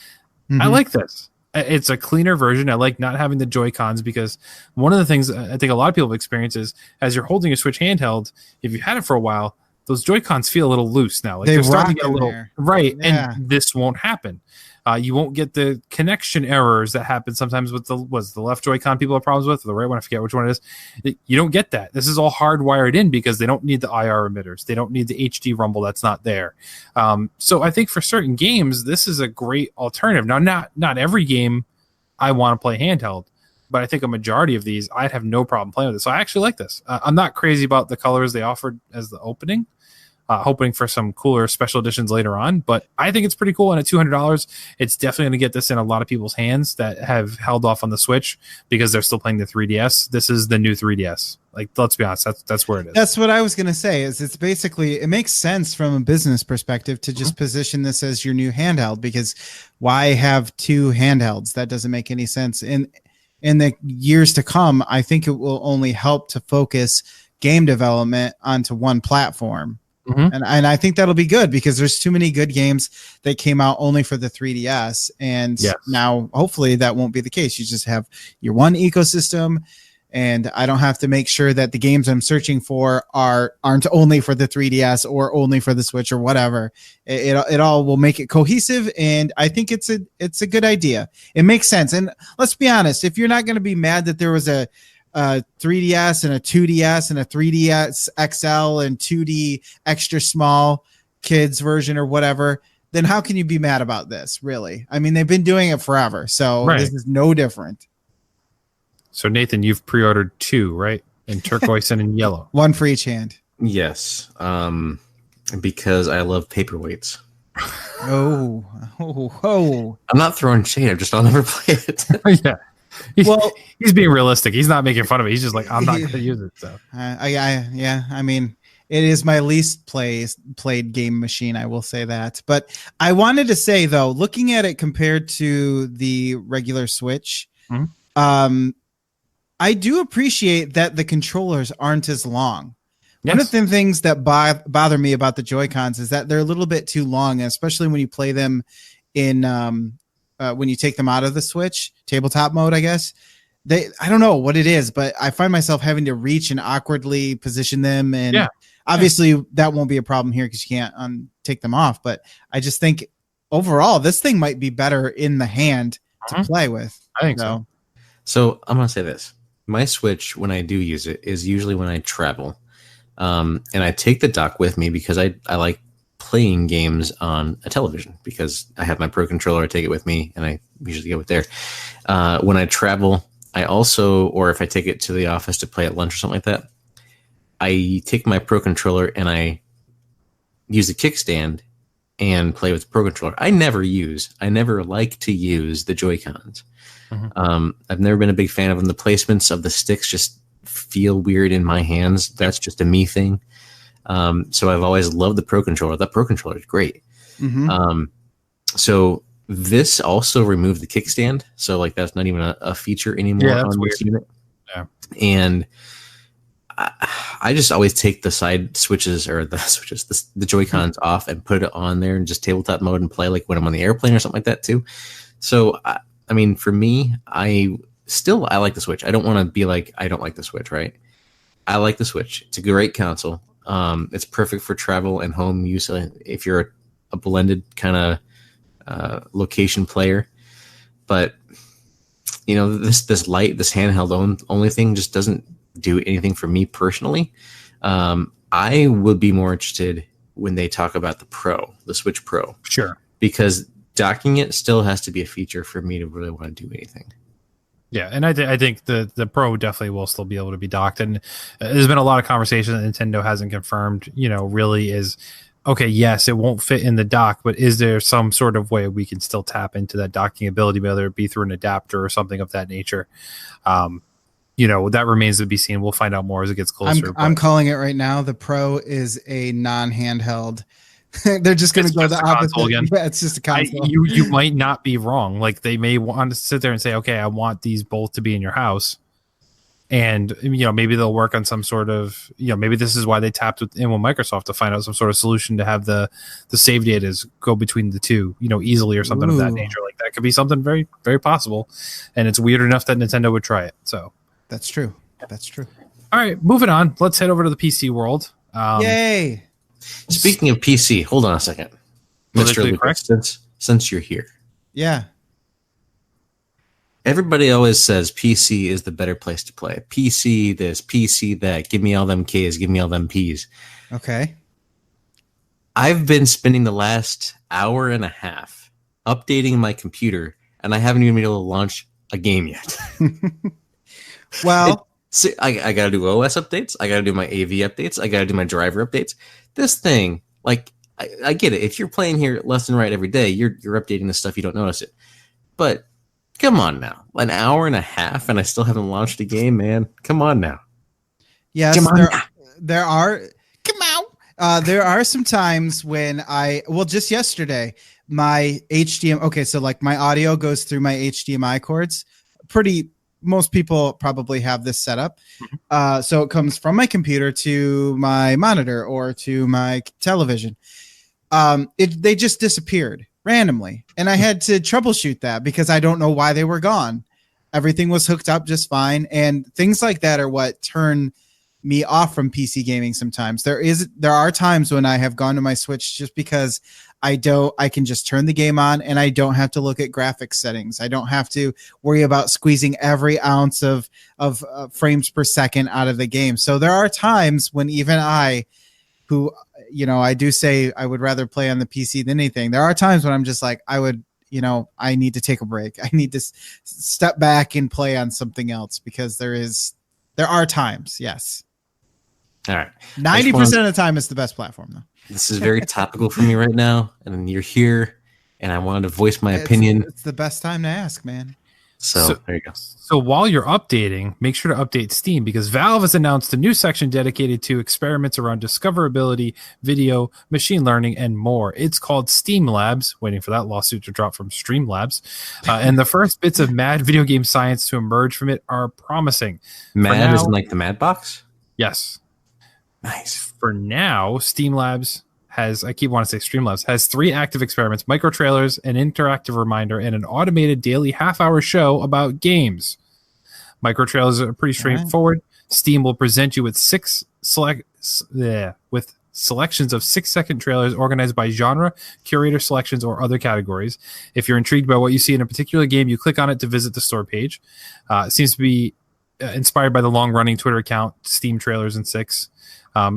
Mm-hmm. I like this. It's a cleaner version. I like not having the Joy-Cons, because one of the things I think a lot of people have experienced is as you're holding a Switch handheld, if you've had it for a while, those Joy-Cons feel a little loose now. Like they're starting to get a little right, yeah. And this won't happen. You won't get the connection errors that happen sometimes with the left Joy-Con people have problems with, or the right one, I forget which one it is. You don't get that. This is all hardwired in because they don't need the IR emitters. They don't need the HD rumble that's not there. So I think for certain games, this is a great alternative. Now, not every game I want to play handheld, but I think a majority of these, I'd have no problem playing with it. So I actually like this. I'm not crazy about the colors they offered as the opening. Hoping for some cooler special editions later on, but I think it's pretty cool. And at $200, it's definitely going to get this in a lot of people's hands that have held off on the Switch because they're still playing the 3DS. This is the new 3DS. Like, let's be honest, that's where it is. That's what I was going to say. Is it's basically, it makes sense from a business perspective to just position this as your new handheld, because why have 2 handhelds? That doesn't make any sense. In the years to come, I think it will only help to focus game development onto one platform. Mm-hmm. And I think that'll be good, because there's too many good games that came out only for the 3DS. And now hopefully that won't be the case. You just have your one ecosystem, and I don't have to make sure that the games I'm searching for aren't only for the 3DS or only for the Switch or whatever. It all will make it cohesive, and I think it's a good idea. It makes sense. And let's be honest, if you're not going to be mad that there was a 3DS and a 2DS and a 3DS XL and 2D extra small kids version or whatever, then how can you be mad about this, really? I mean, they've been doing it forever, so This is no different. So Nathan, you've pre-ordered 2, right? In turquoise and in yellow. 1 for each hand. Yes, because I love paperweights. Oh. I'm not throwing shade. I'll never play it. Yeah. He's being realistic. He's not making fun of it. He's just like, I'm not going to use it. So I mean, it is my least played game machine. I will say that. But I wanted to say, though, looking at it compared to the regular Switch, I do appreciate that the controllers aren't as long. Yes. One of the things that bother me about the Joy-Cons is that they're a little bit too long, especially when you play them in when you take them out of the Switch tabletop mode, I guess. I don't know what it is, but I find myself having to reach and awkwardly position them. And obviously that won't be a problem here because you can't take them off. But I just think overall, this thing might be better in the hand to play with. I think so. So I'm gonna say this: my Switch, when I do use it, is usually when I travel, and I take the dock with me because I like playing games on a television because I have my Pro controller. I take it with me, and I usually go with there. When I travel, I also, or if I take it to the office to play at lunch or something like that, I take my Pro controller and I use the kickstand and play with the Pro controller. I never like to use the Joy-Cons. Mm-hmm. I've never been a big fan of them. The placements of the sticks just feel weird in my hands. That's just a me thing. So I've always loved the Pro controller. That Pro controller is great. Mm-hmm. So this also removed the kickstand. So like that's not even a feature anymore on this unit. Yeah. And I just always take the side switches or the Joy-Cons off and put it on there and just tabletop mode and play like when I'm on the airplane or something like that too. So, I mean, for me, I like the Switch. I don't want to be like, I don't like the Switch, right? I like the Switch. It's a great console. It's perfect for travel and home use if you're a blended kind of location player. But you know, this light, this handheld only thing just doesn't do anything for me personally. I would be more interested when they talk about the Switch Pro. Sure. Because docking it still has to be a feature for me to really want to do anything. Yeah, and I think the Pro definitely will still be able to be docked. And there's been a lot of conversation that Nintendo hasn't confirmed, really is, okay, yes, it won't fit in the dock, but is there some sort of way we can still tap into that docking ability, whether it be through an adapter or something of that nature? That remains to be seen. We'll find out more as it gets closer. I'm calling it right now. The Pro is a non-handheld. They're just going to go the opposite. Again. Yeah, it's just a console. You might not be wrong. Like they may want to sit there and say, okay, I want these both to be in your house. And, maybe they'll work on some sort of, maybe this is why they tapped in with Microsoft to find out some sort of solution to have the save data go between the two, easily or something of that nature. Like that could be something very, very possible. And it's weird enough that Nintendo would try it. So that's true. That's true. All right, moving on. Let's head over to the PC world. Yay. Speaking of PC, hold on a second. Mr. Lucas, since you're here. Yeah. Everybody always says PC is the better place to play. PC this, PC that. Give me all them Ks, give me all them Ps. Okay. I've been spending the last hour and a half updating my computer, and I haven't even been able to launch a game yet. Well... I got to do OS updates. I got to do my AV updates. I got to do my driver updates. This thing, like, I get it. If you're playing here left and right every day, you're updating this stuff. You don't notice it. But come on now. An hour and a half and I still haven't launched a game, man. Come on now. Yes, there are some times when just yesterday, my HDMI, okay, so like my audio goes through my HDMI cords. Most people probably have this set up. So it comes from my computer to my monitor or to my television. They just disappeared randomly. And I had to troubleshoot that because I don't know why they were gone. Everything was hooked up just fine. And things like that are what turn me off from PC gaming sometimes. There are times when I have gone to my Switch just because I can just turn the game on and I don't have to look at graphics settings. I don't have to worry about squeezing every ounce of frames per second out of the game. So there are times when even I do say I would rather play on the PC than anything. There are times when I'm just like, I need to take a break. I need to step back and play on something else because there are times. Yes. All right. 90% of the time it's the best platform though. This is very topical for me right now, and you're here, and I wanted to voice my opinion. It's the best time to ask, man. So there you go. So while you're updating, make sure to update Steam because Valve has announced a new section dedicated to experiments around discoverability, video, machine learning, and more. It's called Steamlabs, waiting for that lawsuit to drop from Streamlabs. And the first bits of mad video game science to emerge from it are promising. Mad isn't like the Mad Box? Yes. Nice. For now, Steamlabs has 3 active experiments, micro trailers, an interactive reminder, and an automated daily half-hour show about games. Micro trailers are pretty straightforward. Steam will present you with 6 selections of 6-second trailers organized by genre, curator selections, or other categories. If you're intrigued by what you see in a particular game, you click on it to visit the store page. It seems to be inspired by the long-running Twitter account Steam Trailers in 6,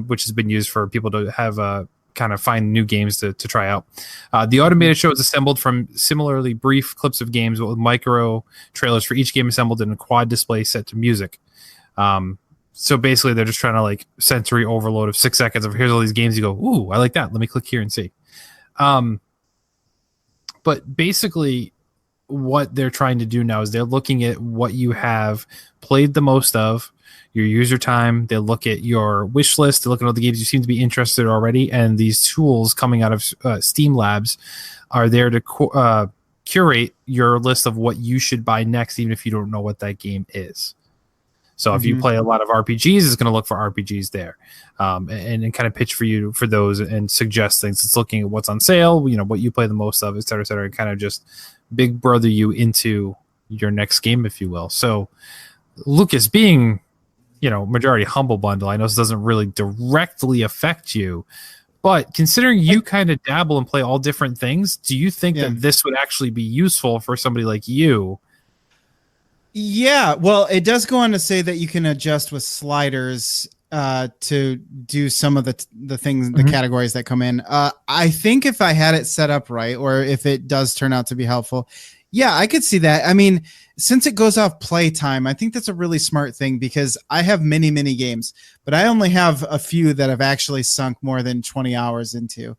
which has been used for people to have kind of find new games to try out. The automated show is assembled from similarly brief clips of games with micro trailers for each game assembled in a quad display set to music. So basically they're just trying to like sensory overload of 6 seconds of here's all these games. You go, ooh, I like that. Let me click here and see. But basically what they're trying to do now is they're looking at what you have played the most of, your user time. They look at your wish list. They look at all the games you seem to be interested in already. And these tools coming out of Steamlabs are there to curate your list of what you should buy next, even if you don't know what that game is. So if you play a lot of RPGs, it's going to look for RPGs there, and kind of pitch for you for those and suggest things. It's looking at what's on sale, what you play the most of, et cetera, and kind of just big brother you into your next game, if you will. So Lucas, being, majority humble bundle, I know this doesn't really directly affect you, but considering you kind of dabble and play all different things, do you think that this would actually be useful for somebody like you? Yeah, well, it does go on to say that you can adjust with sliders to do some of the things, the categories that come in. I think if I had it set up right, or if it does turn out to be helpful, yeah, I could see that. I mean, since it goes off playtime, I think that's a really smart thing, because I have many games, but I only have a few that I've actually sunk more than 20 hours into.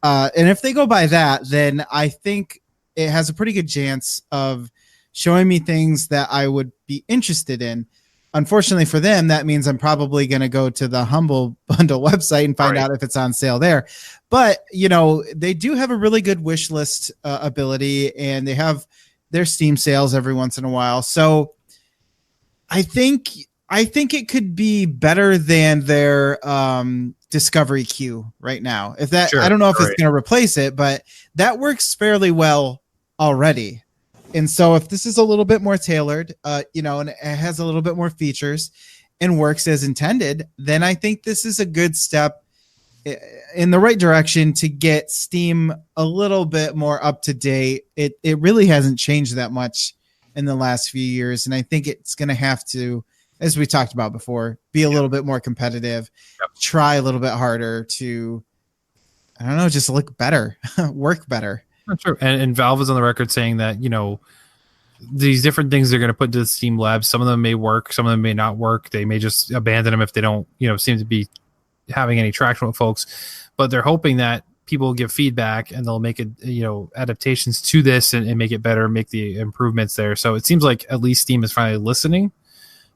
And if they go by that, then I think it has a pretty good chance of showing me things that I would be interested in. Unfortunately for them, that means I'm probably going to go to the Humble Bundle website and find out if it's on sale there. But, they do have a really good wish list ability, and they have their Steam sales every once in a while. So I think it could be better than their discovery queue right now. If that, I don't know if it's going to replace it, but that works fairly well already. And so if this is a little bit more tailored, and it has a little bit more features and works as intended, then I think this is a good step in the right direction to get Steam a little bit more up to date. It really hasn't changed that much in the last few years. And I think it's going to have to, as we talked about before, be a little bit more competitive, try a little bit harder to, I don't know, just look better, work better. That's true. And Valve is on the record saying that, these different things they're going to put into the Steam Labs, some of them may work, some of them may not work. They may just abandon them if they don't, seem to be having any traction with folks. But they're hoping that people will give feedback and they'll make it, adaptations to this and make it better, make the improvements there. So it seems like at least Steam is finally listening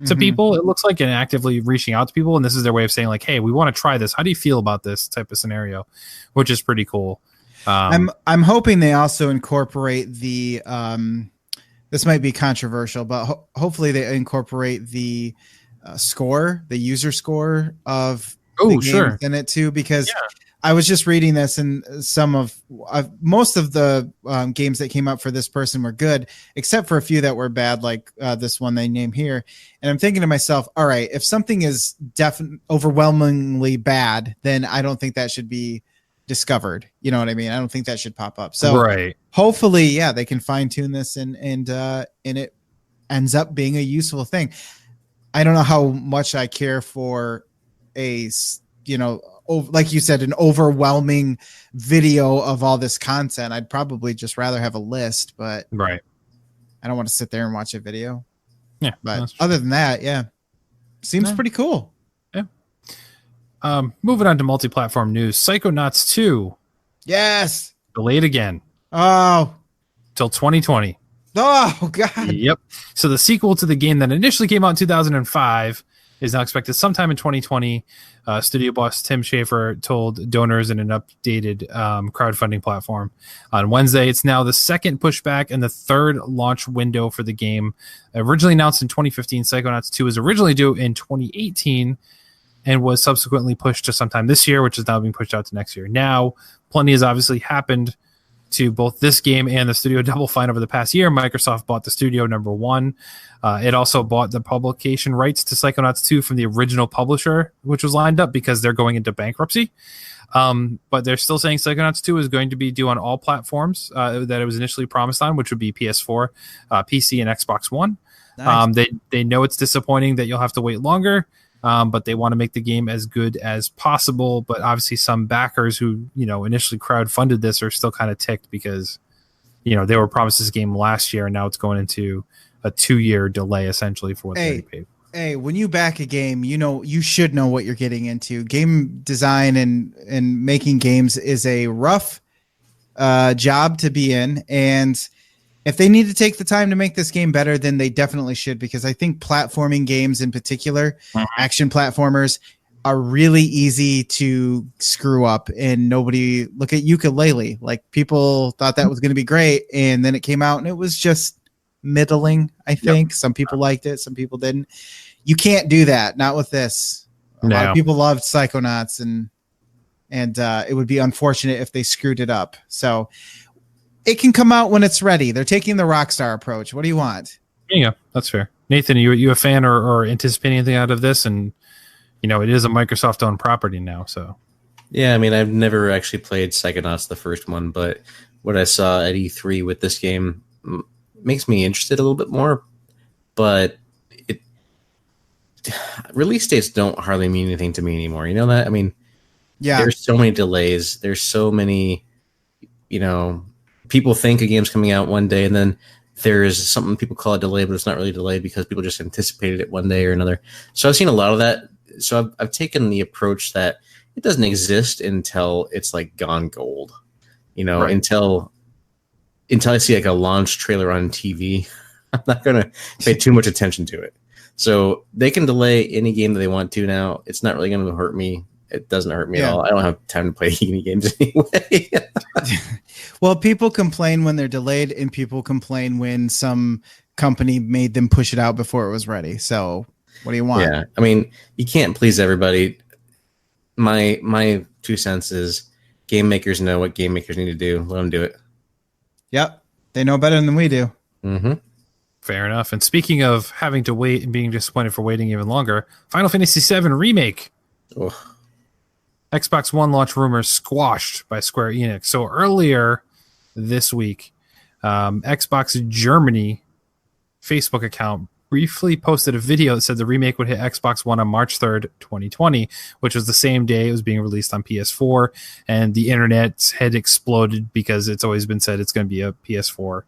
to people. It looks like, and actively reaching out to people. And this is their way of saying like, hey, we want to try this. How do you feel about this type of scenario? Which is pretty cool. I'm hoping they also incorporate the this might be controversial, but hopefully they incorporate the score, the user score of the games in it too, because I was just reading this, and some of most of the games that came up for this person were good, except for a few that were bad, like this one they name here. And I'm thinking to myself, all right, if something is overwhelmingly bad, then I don't think that should be discovered. You know what I mean? I don't think that should pop up. So hopefully, they can fine tune this and it ends up being a useful thing. I don't know how much I care for a, like you said, an overwhelming video of all this content. I'd probably just rather have a list, but I don't want to sit there and watch a video. Yeah. But other than that, seems pretty cool. Moving on to multi-platform news, Psychonauts 2. Yes. Delayed again. Oh. Till 2020. Oh, God. Yep. So the sequel to the game that initially came out in 2005 is now expected sometime in 2020. Studio boss Tim Schafer told donors in an updated crowdfunding platform on Wednesday. It's now the second pushback and the third launch window for the game. Originally announced in 2015, Psychonauts 2 was originally due in 2018 and was subsequently pushed to sometime this year, which is now being pushed out to next year. Now, plenty has obviously happened to both this game and the studio Double Fine over the past year. Microsoft bought the studio number one. It also bought the publication rights to Psychonauts 2 from the original publisher, which was lined up because they're going into bankruptcy. But they're still saying Psychonauts 2 is going to be due on all platforms that it was initially promised on, which would be PS4, PC, and Xbox One. Nice. They know it's disappointing that you'll have to wait longer, but they want to make the game as good as possible. But obviously some backers who, initially crowdfunded this are still kind of ticked because, they were promised this game last year and now it's going into a 2-year delay essentially for what they paid. Hey, when you back a game, you should know what you're getting into. Game design and making games is a rough job to be in. And if they need to take the time to make this game better, then they definitely should, because I think platforming games in particular, action platformers, are really easy to screw up. And nobody, look at Yooka-Laylee. Like, people thought that was going to be great, and then it came out and it was just middling, I think. Some people liked it, some people didn't. You can't do that, not with this. A lot of people loved Psychonauts, and it would be unfortunate if they screwed it up. So it can come out when it's ready. They're taking the Rockstar approach. What do you want? Yeah, that's fair. Nathan, are you a fan or anticipating anything out of this? And it is a Microsoft-owned property now, so. Yeah, I mean, I've never actually played Psychonauts, the first one, but what I saw at E3 with this game makes me interested a little bit more. But release dates don't hardly mean anything to me anymore. You know that? I mean, there's so many delays. There's so many, people think a game's coming out one day and then there's something people call a delay, but it's not really a delay because people just anticipated it one day or another. So I've seen a lot of that. So I've taken the approach that it doesn't exist until it's like gone gold, right. until I see like a launch trailer on TV. I'm not going to pay too much attention to it. So they can delay any game that they want to now. It's not really going to hurt me. It doesn't hurt me at all. I don't have time to play any games anyway. Well, people complain when they're delayed, and people complain when some company made them push it out before it was ready. So what do you want? Yeah, I mean, you can't please everybody. My 2 cents is game makers know what game makers need to do. Let them do it. Yep. They know better than we do. Mm-hmm. Fair enough. And speaking of having to wait and being disappointed for waiting even longer, Final Fantasy VII Remake. Oh. Xbox One launch rumors squashed by Square Enix. So earlier this week, Xbox Germany Facebook account briefly posted a video that said the remake would hit Xbox One on March 3rd, 2020, which was the same day it was being released on PS4. And the internet had exploded because it's always been said it's going to be a PS4,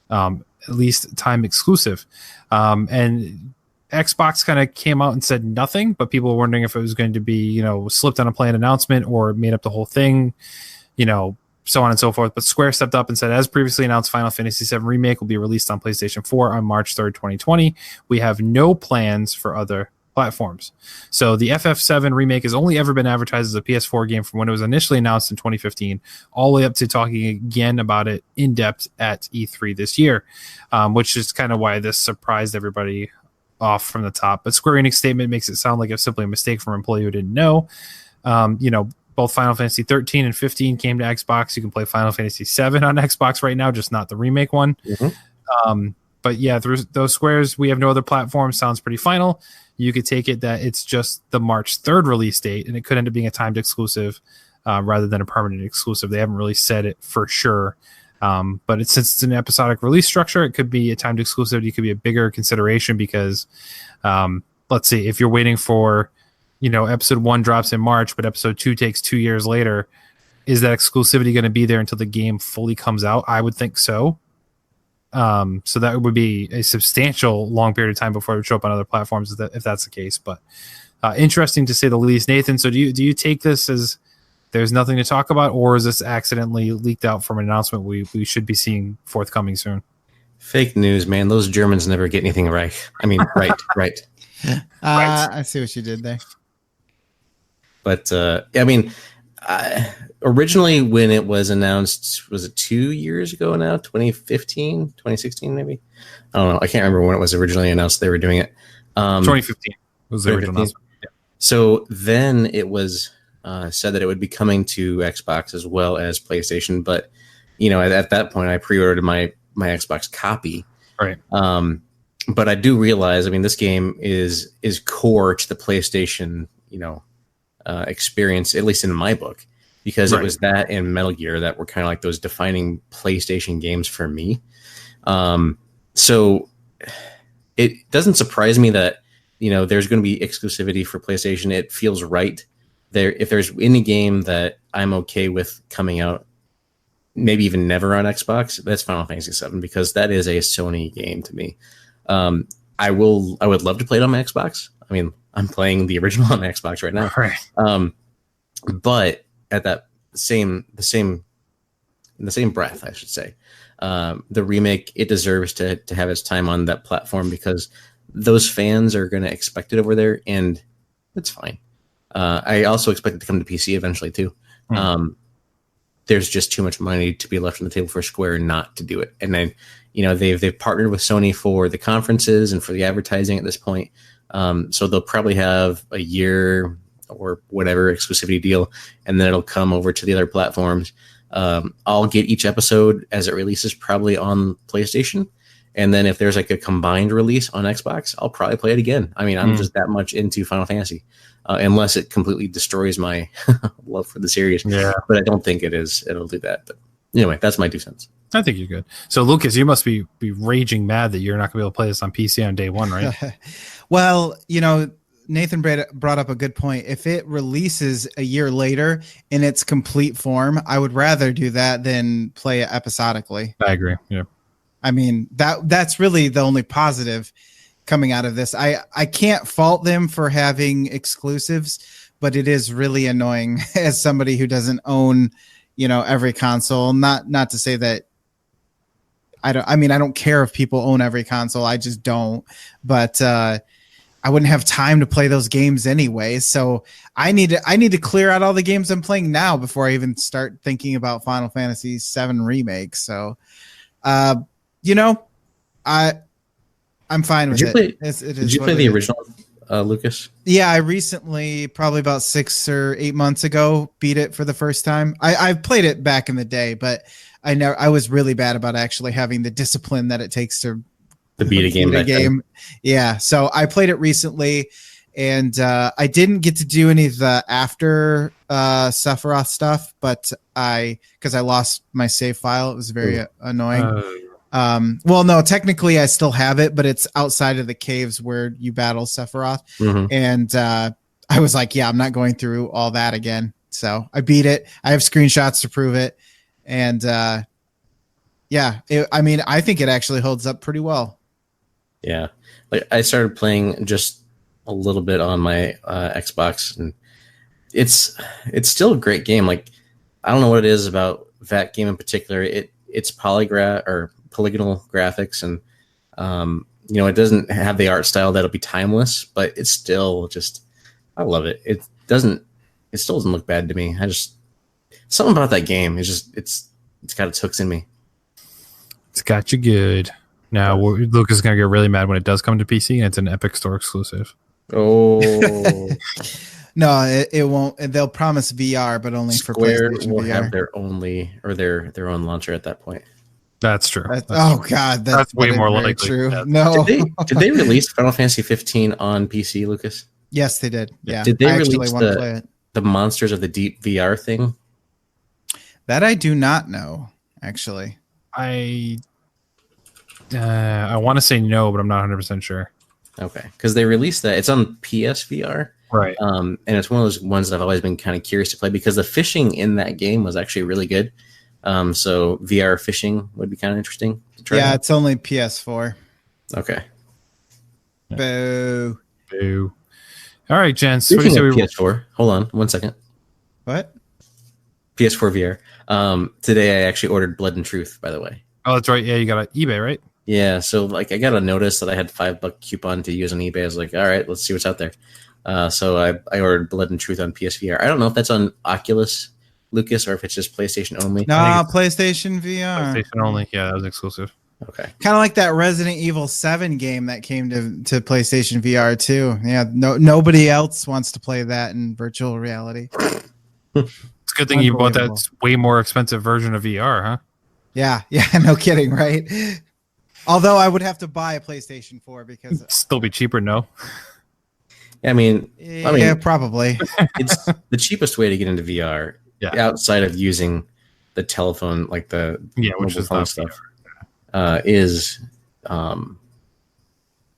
at least time exclusive. And Xbox kind of came out and said nothing, but people were wondering if it was going to be, slipped on a planned announcement or made up the whole thing, so on and so forth. But Square stepped up and said, as previously announced, Final Fantasy VII Remake will be released on PlayStation 4 on March 3rd, 2020. We have no plans for other platforms. So the FF7 Remake has only ever been advertised as a PS4 game from when it was initially announced in 2015, all the way up to talking again about it in depth at E3 this year, which is kind of why this surprised everybody off from the top. But Square Enix statement makes it sound like it's simply a mistake from an employee who didn't know. Both Final Fantasy 13 and 15 came to Xbox. You can play Final Fantasy 7 on Xbox right now, just not the remake one. Mm-hmm. But yeah, those squares, we have no other platform, sounds pretty final. You could take it that it's just the March 3rd release date, and it could end up being a timed exclusive rather than a permanent exclusive. They haven't really said it for sure. But since it's an episodic release structure, it could be a timed exclusivity. It could be a bigger consideration because, let's see, if you're waiting for, episode 1 drops in March, but episode 2 takes 2 years later, is that exclusivity going to be there until the game fully comes out? I would think so. So that would be a substantial long period of time before it would show up on other platforms if that's the case. But interesting to say the least. Nathan, so do you take this as there's nothing to talk about, or is this accidentally leaked out from an announcement we should be seeing forthcoming soon? Fake news, man. Those Germans never get anything right. I mean, right. I see what you did there. But originally when it was announced, was it 2 years ago now? 2015, 2016 maybe? I don't know. I can't remember when it was originally announced they were doing it. 2015 was the original announcement. Yeah. So then it was said that it would be coming to Xbox as well as PlayStation, but at that point, I pre-ordered my Xbox copy. Right. But I do realize, I mean, this game is core to the PlayStation, experience, at least in my book, because it was that and Metal Gear that were kind of like those defining PlayStation games for me. So it doesn't surprise me that, there's going to be exclusivity for PlayStation. It feels right there. If there's any game that I'm okay with coming out, maybe even never on Xbox, that's Final Fantasy VII, because that is a Sony game to me. I would love to play it on my Xbox. I mean, I'm playing the original on my Xbox right now. Right. But at in the same breath, I should say, the remake, it deserves to have its time on that platform, because those fans are going to expect it over there, and it's fine. I also expect it to come to PC eventually too. There's just too much money to be left on the table for Square not to do it. And then, they've partnered with Sony for the conferences and for the advertising at this point. So they'll probably have a year or whatever exclusivity deal, and then it'll come over to the other platforms. I'll get each episode as it releases probably on PlayStation. And then if there's like a combined release on Xbox, I'll probably play it again. I mean, I'm just that much into Final Fantasy, unless it completely destroys my love for the series. Yeah. But I don't think it'll do that. But anyway, that's my 2 cents. I think you're good. So, Lucas, you must be raging mad that you're not going to be able to play this on PC on day one, right? Well, Nathan brought up a good point. If it releases a year later in its complete form, I would rather do that than play it episodically. I agree. Yeah. I mean, that's really the only positive coming out of this. I can't fault them for having exclusives, but it is really annoying as somebody who doesn't own, every console. Not to say that I don't care if people own every console. I just don't. But I wouldn't have time to play those games anyway. So I need to clear out all the games I'm playing now before I even start thinking about Final Fantasy VII Remake. So, I'm fine with it. Did you play the original, Lucas? Yeah, I recently, probably about 6 or 8 months ago, beat it for the first time. I've played it back in the day, but I was really bad about actually having the discipline that it takes to beat a game. Yeah, so I played it recently, and I didn't get to do any of the after Sephiroth stuff, but because I lost my save file, it was very annoying. Well, no, technically I still have it, but it's outside of the caves where you battle Sephiroth. And I was like, yeah, I'm not going through all that again. So I beat it. I have screenshots to prove it. And I think it actually holds up pretty well. Yeah. Like I started playing just a little bit on my Xbox, and it's still a great game. Like, I don't know what it is about that game in particular. It's polygonal graphics, and it doesn't have the art style that'll be timeless, but it's still I love it. It still doesn't look bad to me. Something about that game is it's got its hooks in me. It's got you good. Now Lucas is gonna get really mad when it does come to PC and it's an Epic Store exclusive. Oh. No, it won't. They'll promise VR, but only for PlayStation will VR. Have their own launcher at that point. That's true. God, that's way more likely. True. Yeah. No, did they release Final Fantasy 15 on PC, Lucas? Yes, they did. Yeah. Did they release the Monsters of the Deep VR thing? That I do not know. Actually, I want to say no, but I'm not 100% sure. Okay, because they released that. It's on PSVR. Right. And it's one of those ones that I've always been kind of curious to play, because the fishing in that game was actually really good. So VR fishing would be kind of interesting to try. Yeah, it's only PS4. Okay. Boo. Boo. All right, gents. What do you say PS4? Hold on 1 second. What? PS4 VR. Today I actually ordered Blood and Truth, by the way. Oh, that's right. Yeah, you got eBay, right? Yeah, so like I got a notice that I had $5 coupon to use on eBay. I was like, all right, let's see what's out there. So I ordered Blood and Truth on PSVR. I don't know if that's on Oculus, Lucas, or if it's just PlayStation only. No, PlayStation VR. PlayStation only. Yeah, that was exclusive. Okay. Kind of like that Resident Evil 7 game that came to PlayStation VR too. Yeah, nobody else wants to play that in virtual reality. It's a good thing you bought that way more expensive version of VR, huh? Yeah, no kidding, right? Although I would have to buy a PlayStation 4 because Still be cheaper, no? I mean, probably. it's the cheapest way to get into VR outside of using the telephone, like the which mobile is phone not stuff, is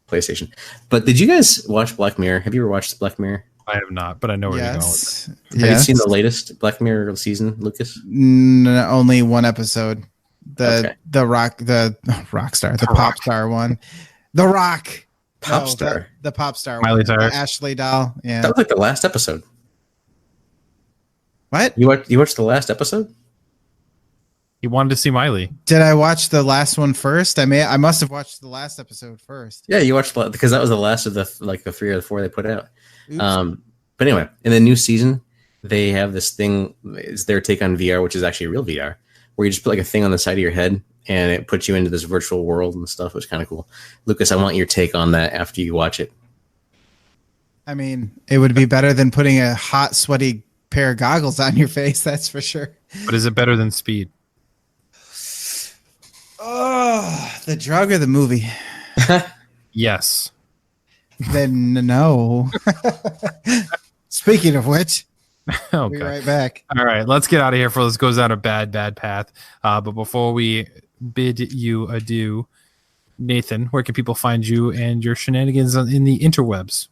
PlayStation. But did you guys watch Black Mirror? Have you ever watched Black Mirror? I have not, but I know where you're going with it. Have you seen the latest Black Mirror season, Lucas? No, only one episode. The pop star one. The Rock. Pop star. The pop star Miley one. Cyrus. Ashley doll. Yeah. That was like the last episode. What? You watched the last episode? He wanted to see Miley. Did I watch the last one first? I must have watched the last episode first. Yeah, you watched because that was the last of the 3 or the 4 they put out. Oops. But anyway, in the new season, they have this thing. It's their take on VR, which is actually real VR, where you just put like a thing on the side of your head and it puts you into this virtual world and stuff. It was kind of cool. Lucas, I want your take on that after you watch it. I mean, it would be better than putting a hot, sweaty pair of goggles on your face. That's for sure. But is it better than Speed? Oh, the drug or the movie? Yes. Then no. Speaking of which, Okay. be right back. All right, let's get out of here before this goes down a bad path. But before we bid you adieu, Nathan, where can people find you and your shenanigans in the interwebs?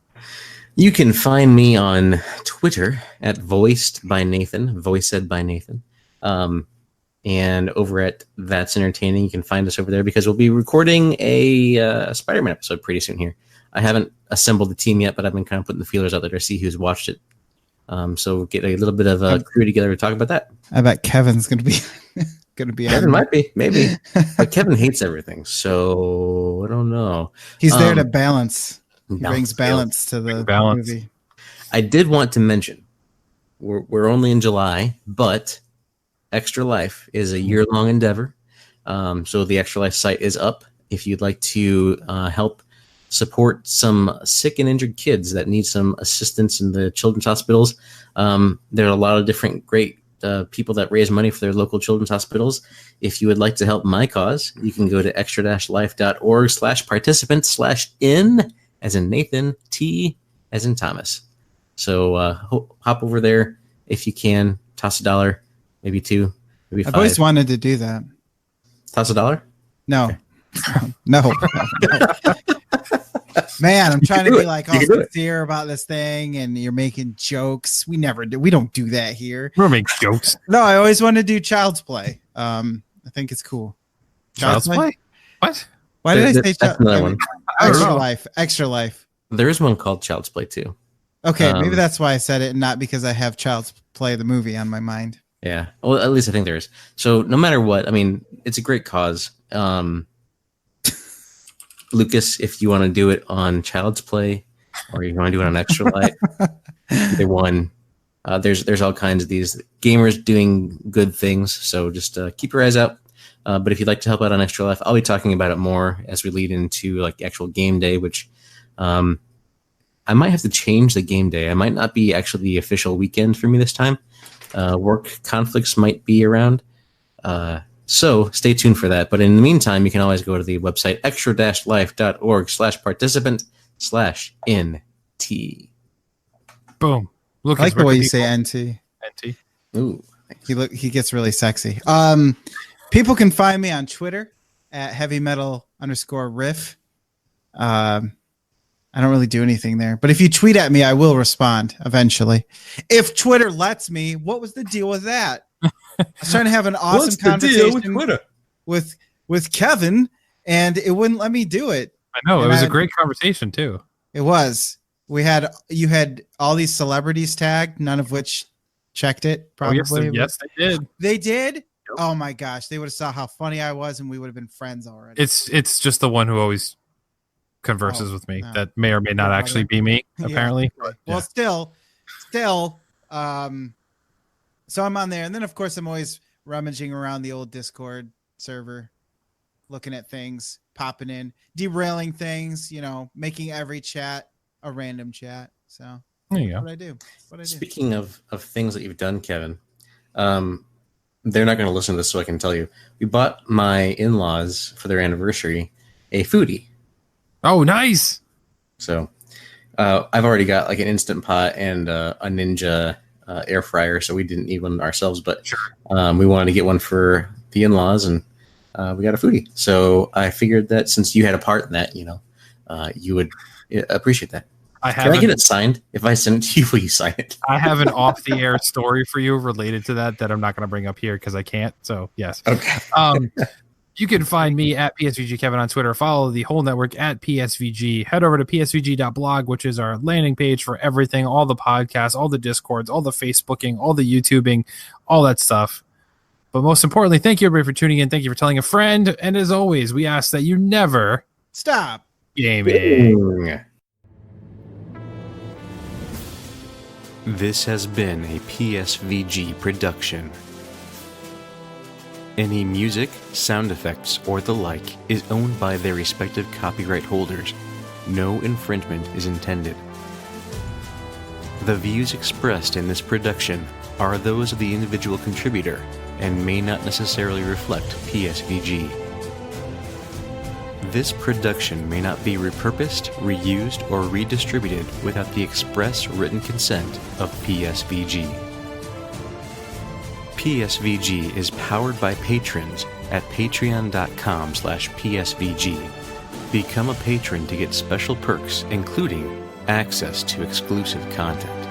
You can find me on Twitter at voiced by Nathan. And over at That's Entertaining, you can find us over there because we'll be recording a Spider-Man episode pretty soon here. I haven't assembled the team yet, but I've been kind of putting the feelers out there to see who's watched it. So we'll get a little bit of a crew together to talk about that. I bet Kevin's gonna be Kevin might be, maybe. But Kevin hates everything, so I don't know. He's there to balance. He No, brings balance to the movie. I did want to mention we're only in July, but Extra Life is a year-long endeavor. So the Extra Life site is up. If you'd like to help support some sick and injured kids that need some assistance in the children's hospitals, there are a lot of different great people that raise money for their local children's hospitals. If you would like to help my cause, you can go to extra-life.org/participant/in, as in Nathan, T as in Thomas. So hop over there if you can. Toss $1, maybe $2, maybe $5. I've always wanted to do that. Toss $1? No. No. Man, I'm trying to be like all sincere about this thing, and you're making jokes. We never do. We don't do that here. We don't make jokes. No, I always want to do Child's Play. I think it's cool. Child's Play? What? Why did I say That's another one. Extra Life. There is one called Child's Play too. Okay, maybe that's why I said it, and not because I have Child's Play the movie on my mind. Yeah. Well, at least I think there is. So no matter what, I mean, it's a great cause. Lucas, if you want to do it on Child's Play or you want to do it on Extra Life, either one. There's all kinds of these gamers doing good things. So just keep your eyes out. But if you'd like to help out on Extra Life, I'll be talking about it more as we lead into like actual game day, which I might have to change the game day. I might not be actually the official weekend for me this time. Work conflicts might be around. So stay tuned for that. But in the meantime, you can always go to the website extra-life.org/participant/NT. Boom. Lucas, I like the way you say NT. NT. Ooh. He gets really sexy. People can find me on Twitter at heavymetal_riff. I don't really do anything there, but if you tweet at me, I will respond eventually. If Twitter lets me, what was the deal with that? I was trying to have an awesome conversation with Kevin, and it wouldn't let me do it. I know. It was a great conversation too. It was. You had all these celebrities tagged, none of which checked it. Probably. Yes, they did. They did. Oh my gosh, they would have saw how funny I was, and we would have been friends already. It's just the one who always converses with me that may or may not actually be me. Apparently, yeah. Well, still. So I'm on there, and then of course I'm always rummaging around the old Discord server, looking at things, popping in, derailing things, making every chat a random chat. So there you go. What I do. Speaking of things that you've done, Kevin, they're not going to listen to this, so I can tell you. We bought my in-laws for their anniversary a foodie. Oh, nice. So I've already got like an Instant Pot and a Ninja air fryer, so we didn't need one ourselves, but we wanted to get one for the in-laws, and we got a foodie. So I figured that since you had a part in that, you would appreciate that. Can I get it signed? If I send it to you, will you sign it? I have an off-the-air story for you related to that I'm not going to bring up here because I can't. So, yes. Okay. You can find me at PSVG Kevin on Twitter. Follow the whole network at PSVG. Head over to psvg.blog, which is our landing page for everything, all the podcasts, all the Discords, all the Facebooking, all the YouTubing, all that stuff. But most importantly, thank you everybody for tuning in. Thank you for telling a friend. And as always, we ask that you never stop gaming. This has been a PSVG production. Any music, sound effects, or the like is owned by their respective copyright holders. No infringement is intended. The views expressed in this production are those of the individual contributor and may not necessarily reflect PSVG. This production may not be repurposed, reused, or redistributed without the express written consent of PSVG. PSVG is powered by patrons at patreon.com/PSVG. Become a patron to get special perks, including access to exclusive content.